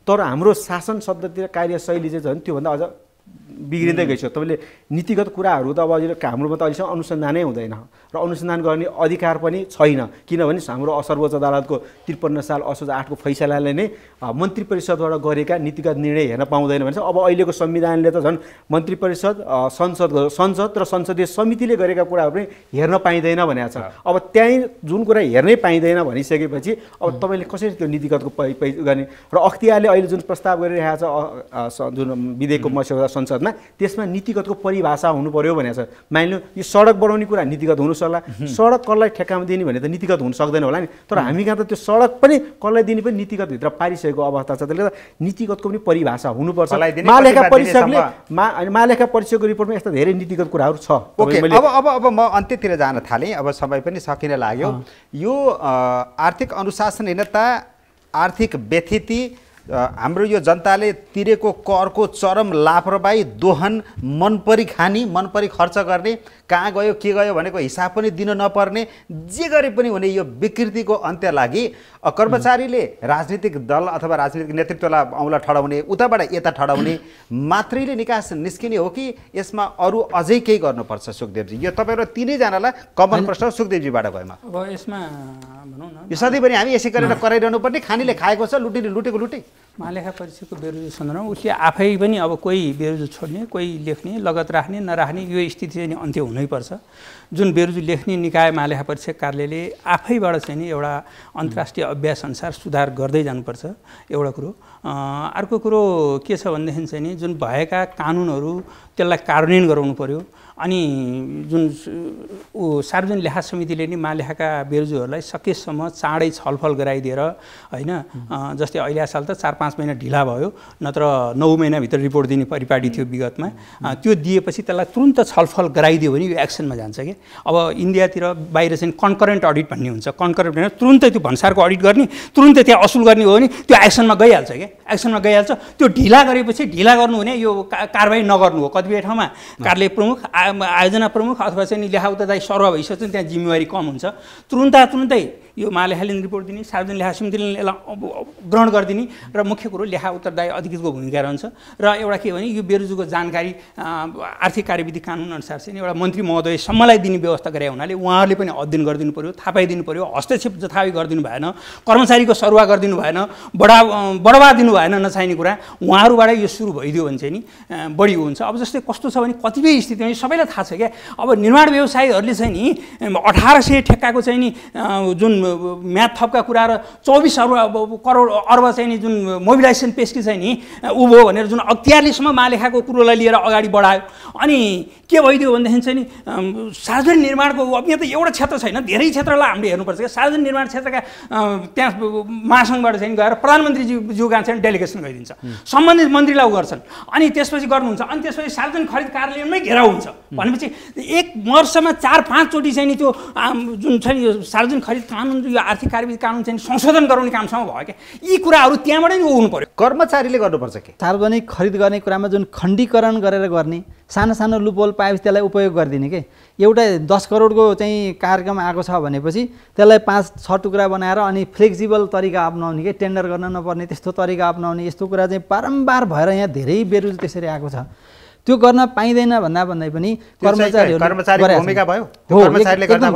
तर हाम्रो शासन पद्धति र कार्यशैली चाहिँ झन् त्योभन्दा अझ बिग्रिँदै गइसक्यो। तपाईँले नीतिगत कुराहरू त अब हाम्रोमा त अहिलेसम्म अनुसन्धानै हुँदैन र अनुसन्धान गर्ने अधिकार पनि छैन, किनभने हाम्रो सर्वोच्च अदालतको 53 साल असोज 8 को फैसलाले नै मन्त्री परिषदबाट गरेका नीतिगत निर्णय हेर्न पाउँदैन भने अब अहिलेको संविधानले त झन् मन्त्री परिषद, संसद र संसदीय समितिले गरेका कुराहरू पनि हेर्न पाइँदैन भनेको छ। अब त्यहीँ जुन कुरा हेर्नै पाइँदैन भनिसकेपछि अब तपाईँले कसरी त्यो नीतिगतको गर्ने? र अख्तियारले अहिले जुन प्रस्ताव गरिरहेको छ जुन विधेयकको मस्यौदा संसदमा त्यसमा नीतिगतको परिभाषा हुनु पर्यो भनेको छ। मानिलिउँ यो सडक बनाउने कुरा नीतिगत हुनु सक्ला, सडक कसलाई ठेक्कामा दिने भने त नीतिगत हुन सक्दैन होला नि। तर हामी कहाँ त त्यो सडक पनि कसलाई दिने पनि नीतिगतभित्र पारिसकेको अवस्था छ। त्यसले गर्दा नीतिगतको पनि परिभाषा हुनुपर्छ। महालेखा परिषदको रिपोर्टमा यस्ता धेरै नीतिगत कुराहरू छ। ओके, अब म अन्त्यतिर जान थालेँ, अब समय पनि सकिन लाग्यो। यो आर्थिक अनुशासनहीनता, आर्थिक व्यथिति, हाम्रो यो जनताले तिरेको करको चरम लापरवाही, दोहन, मनपरी खानी, मनपरी खर्च गर्ने, कहाँ गयो के गयो भनेको हिसाब पनि दिन नपर्ने, जे गरे पनि हुने यो विकृतिको अन्त्य लागि कर्मचारीले राजनीतिक दल अथवा राजनीतिक नेतृत्वलाई औँला ठडाउने, उताबाट यता ठडाउने मात्रैले निकास निस्किने हो कि यसमा अरू अझै केही गर्नुपर्छ? सुखदेवजी, यो तपाईँहरू तिनैजनालाई कमन प्रश्न सुखदेवजीबाट गएमा। अब यसमा भनौँ न, यो सधैँभरि हामी यसै गरेर कराइरहनु पर्ने, खानीले खाएको छ, लुटीले लुटेको लुटे। महालेखा परिषदको बेरोजगार सन्दर्भमा उसले आफै पनि अब कोही बेरोजगार छोड्ने, कोही लेख्ने, लगत राख्ने नराख्ने यो स्थिति चाहिँ अन्त्य हुनैपर्छ। जुन बेरोजगार लेख्ने निकाय महालेखा परिषद कार्यालयले आफैबाट चाहिँ नि एउटा अन्तर्राष्ट्रिय अभ्यास अनुसार सुधार गर्दै जानुपर्छ, एउटा कुरो। अर्को कुरो के छ भनेदेखि चाहिँ नि जुन भएका कानुनहरू त्यसलाई कार्यान्वयन गराउनु पर्यो। अनि जुन सार्वजनिक लेखा समितिले नि महालेखाका बेरोजगारहरूलाई सकेसम्म चाँडै छलफल गराइदिएर होइन, जस्तै अहिले साल त 4-5 महिना ढिला भयो, नत्र 9 महिनाभित्र रिपोर्ट दिने परिपाटी थियो विगतमा। त्यो दिएपछि त्यसलाई तुरुन्त छलफल गराइदियो भने यो एक्सनमा जान्छ कि। अब इन्डियातिर बाहिर चाहिँ कन्करेन्ट अडिट भन्ने हुन्छ। कन्करेन्ट भनेर तुरुन्तै त्यो भन्सारको अडिट गर्ने, तुरुन्तै त्यहाँ असुल गर्ने हो भने त्यो एक्सनमा गइहाल्छ क्या, एक्सनमा गइहाल्छ। त्यो ढिला गरेपछि ढिला गर्नु भने यो कारबाही नगर्नु हो। कतिपय ठाउँमा कार्यालय प्रमुख, आयोजना प्रमुख अथवा चाहिँ लेखा उत्तरदायी सरुवा भइसक्छ, त्यहाँ जिम्मेवारी कम हुन्छ। तुरुन्तै यो महालेखाले रिपोर्ट दिने, सार्वजनिक लेखा समितिले यसलाई ग्रहण गरिदिने र मुख्य कुरो लेखा उत्तरदायी अधिकृतको भूमिका रहन्छ। र एउटा के भने यो बेरोजगारको जानकारी आर्थिक कार्यविधि कानुन अनुसार चाहिँ एउटा मन्त्री महोदयसम्मलाई दिने व्यवस्था गरे हुनाले उहाँहरूले पनि अध्ययन गरिदिनु पर्यो, थाहा पाइदिनु पर्यो। हस्तक्षेप जथाभावी गरिदिनु भएन, कर्मचारीको सरुवा गरिदिनु भएन, बढावा दिनु भएन नचाहिने कुरा। उहाँहरूबाट यो सुरु भइदियो भने चाहिँ नि बढी हुन्छ। अब जस्तै कस्तो छ भने कतिपय स्थितिमा सबैलाई थाहा छ क्या, अब निर्माण व्यवसायीहरूले चाहिँ नि 1800 ठेक्काको चाहिँ नि जुन म्याद थपका कुरा र 24 करोड अर्ब चाहिँ नि जुन मोबिलाइजेसन पेस्की चाहिँ नि उभो भनेर जुन अख्तियारलेसम्म महालेखाको कुरोलाई लिएर अगाडि बढायो। अनि के भइदियो भनेदेखि चाहिँ नि सार्वजनिक निर्माणको अब यहाँ त एउटा क्षेत्र छैन, धेरै क्षेत्रलाई हामीले हेर्नुपर्छ क्या। सार्वजनिक निर्माण क्षेत्रका त्यहाँ महासङ्घबाट चाहिँ गएर प्रधानमन्त्रीज्यू कहाँ चाहिँ डेलिगेसन गइदिन्छ, सम्बन्धित मन्त्रीलाई गर्छन्, अनि त्यसपछि गर्नुहुन्छ। अनि त्यसपछि सार्वजनिक खरिद कार्यालयमै घेराउ हुन्छ भनेपछि एक वर्षमा 4-5 चोटि चाहिँ नि त्यो जुन छ नि यो सार्वजनिक खरिद कानुन, यो आर्थिक कार्यविधि कानुन चाहिँ संशोधन गराउने कामसँग भयो क्या। यी कुराहरू त्यहाँबाटै हुनु पर्यो, कर्मचारीले गर्नुपर्छ के। सार्वजनिक खरिद गर्ने कुरामा जुन खण्डीकरण गरेर गर्ने, सानो सानो लुपहोल पाएपछि त्यसलाई उपयोग गरिदिने के। एउटा 10 करोडको चाहिँ कार्यक्रम आएको छ भनेपछि त्यसलाई 5-6 टुक्रा बनाएर अनि फ्लेक्सिबल तरिका अपनाउने के, टेन्डर गर्न नपर्ने त्यस्तो तरिका अपनाउने, यस्तो कुरा चाहिँ बारम्बार भएर यहाँ धेरै बेरोजगार त्यसरी आएको छ। त्यो गर्न पाइँदैन भन्दा पनि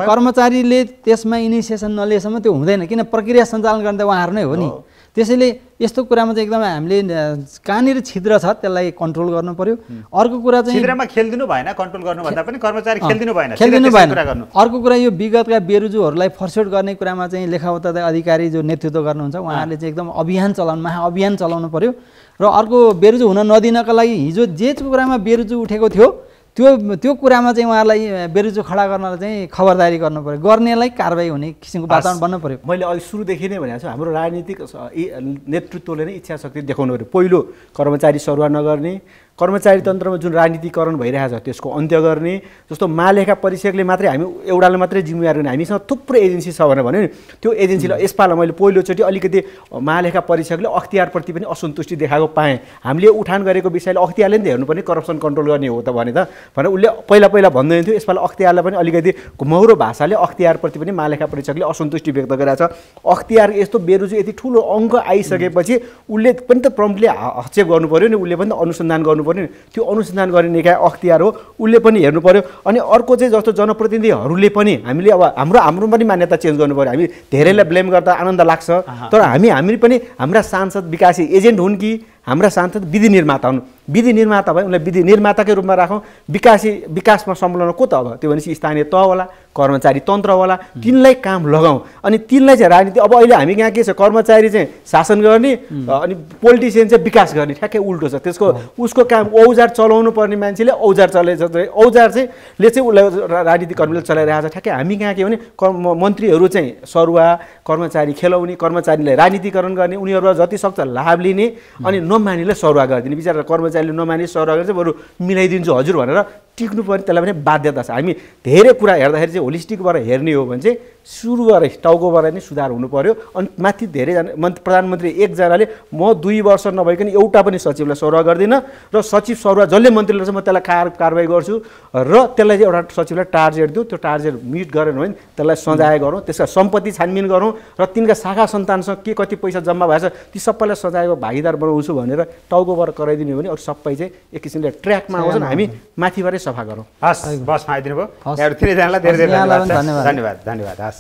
कर्मचारीले त्यसमा इनिसिएसन नलिएसम्म त्यो हुँदैन, किन प्रक्रिया सञ्चालन गर्ने त उहाँहरू नै हो नि। त्यसैले यस्तो कुरामा चाहिँ एकदमै हामीले कहाँनिर छिद्र छ त्यसलाई कन्ट्रोल गर्नु पर्यो। अर्को कुरा चाहिँ छिद्रमा खेल्दिनु भएन, कन्ट्रोल गर्नु भन्दा पनि कर्मचारी खेल्दिनु भएन। अर्को कुरा यो विगतका बेरोजगारहरूलाई फर्स्टआउट गर्ने कुरामा चाहिँ लेखा उत्तरदायी अधिकारी जो नेतृत्व गर्नुहुन्छ उहाँहरूले चाहिँ एकदम अभियान चलाउनु, महाअभियान चलाउनु पर्यो। र अर्को बेरोजगार हुन नदिनका लागि हिजो जे कुरामा बेरोजगार उठेको थियो त्यो कुरामा चाहिँ उहाँहरूलाई बेरोजगार खडा गर्नलाई चाहिँ खबरदारी गर्नु पर्यो, गर्नेलाई कारबाही हुने किसिमको वातावरण बन्न पर्यो। मैले अघि सुरुदेखि नै भनेको छु, हाम्रो राजनीतिक नेतृत्वले नै इच्छा शक्ति देखाउनु पर्यो। पहिलो कर्मचारी सरुवा नगर्ने, कर्मचारी तन्त्रमा जुन राजनीतिकरण भइरहेको छ त्यसको अन्त्य गर्ने। जस्तो महालेखा परिषदले मात्रै हामी एउटाले मात्रै जिम्मेवार गर्ने, हामीसँग थुप्रो एजेन्सी छ भनेर भन्यो नि। त्यो एजेन्सीलाई यसपालि मैले पहिलोचोटि अलिकति महालेखा परिषदले अख्तियारप्रति पनि असन्तुष्टि देखाएको पाएँ। हामीले उठान गरेको विषयले अख्तियारले नि हेर्नुपर्ने, करप्सन कन्ट्रोल गर्ने हो त भने त भनेर उसले पहिला भन्दै थियो। यसपालि अख्तियारलाई पनि अलिकति घुमाउरो भाषाले अख्तियारप्रति पनि महालेखा परिषदले असन्तुष्टि व्यक्त गरेको छ। अख्तियार यस्तो बेरोजगार यति ठुलो अङ्क आइसकेपछि उसले पनि त प्रम्प्टली हस्तक्षेप गर्नु पर्यो नि, उसले पनि त अनुसन्धान गर्नु पर्यो। त्यो अनुसन्धान गर्ने निकाय अख्तियार हो, उसले पनि हेर्नु पर्यो। अनि अर्को चाहिँ जस्तो जनप्रतिनिधिहरूले पनि हामीले अब हाम्रो पनि मान्यता चेन्ज गर्नु पर्यो। हामी धेरैलाई ब्लेम गर्दा आनन्द लाग्छ, तर हामी पनि हाम्रा सांसद विकासी एजेन्ट हुन् कि हाम्रा सांसद विधि निर्माता हुन्। विधि निर्माता भए उनलाई विधि निर्माताकै रूपमा राखौँ। विकासमा संलग्न को त अब त्यो भनेपछि स्थानीय तह होला, कर्मचारी तन्त्रवाला तिनलाई काम लगाउँ अनि तिनलाई चाहिँ राजनीति अब अहिले हामी यहाँ के छ कर्मचारी चाहिँ शासन गर्ने अनि पोलिटिसियन चाहिँ विकास गर्ने ठ्याक्कै उल्टो छ त्यसको उसको काम औजार चलाउनु पर्ने मान्छेले औजार औजार चाहिँ उसलाई राजनीतिक कर्मीले चलाइरहेको छ ठ्याक्कै हामी कहाँ के भने मन्त्रीहरू चाहिँ सरुवा कर्मचारी खेलाउने कर्मचारीलाई राजनीतिकरण गर्ने उनीहरूबाट जति सक्छ लाभ लिने अनि नमानेलाई सरुवा गरिदिने बिचरा कर्मचारीले नमाने सरुवा गरेर चाहिँ बरु मिलाइदिन्छु हजुर भनेर टिक्नु पर्ने त्यसलाई पनि बाध्यता छ हामी धेरै कुरा हेर्दाखेरि चाहिँ होलिस्टिकबाट हेर्ने हो भने चाहिँ सुरुबाट टाउकोबाट नै सुधार हुनु पर्यो अनि माथि धेरैजना प्रधानमन्त्री एकजनाले म 2 वर्ष नभइकन एउटा पनि सचिवलाई सरुवा गर्दिनँ र सचिव सरुवा जसले मन्त्रीले चाहिँ म त्यसलाई कारबाही गर्छु र त्यसलाई चाहिँ एउटा सचिवलाई टार्गेट दिउँ त्यो टार्गेट मिट गरेन भने त्यसलाई सजाय गरौँ त्यसका सम्पत्ति छानबिन गरौँ र तिनका शाखा सन्तानसँग के कति पैसा जम्मा भएछ ती सबैलाई सजायको भागीदार बनाउँछु भनेर टाउकोबाट कराइदिने हो भने अरू सबै चाहिँ एक किसिमले ट्र्याकमा आउँछन् हामी माथिबाटै सफा गरौँ हस् बसमा आइदिनु भयो यहाँहरू तिनैजनालाई धेरै धेरै धन्यवाद हस्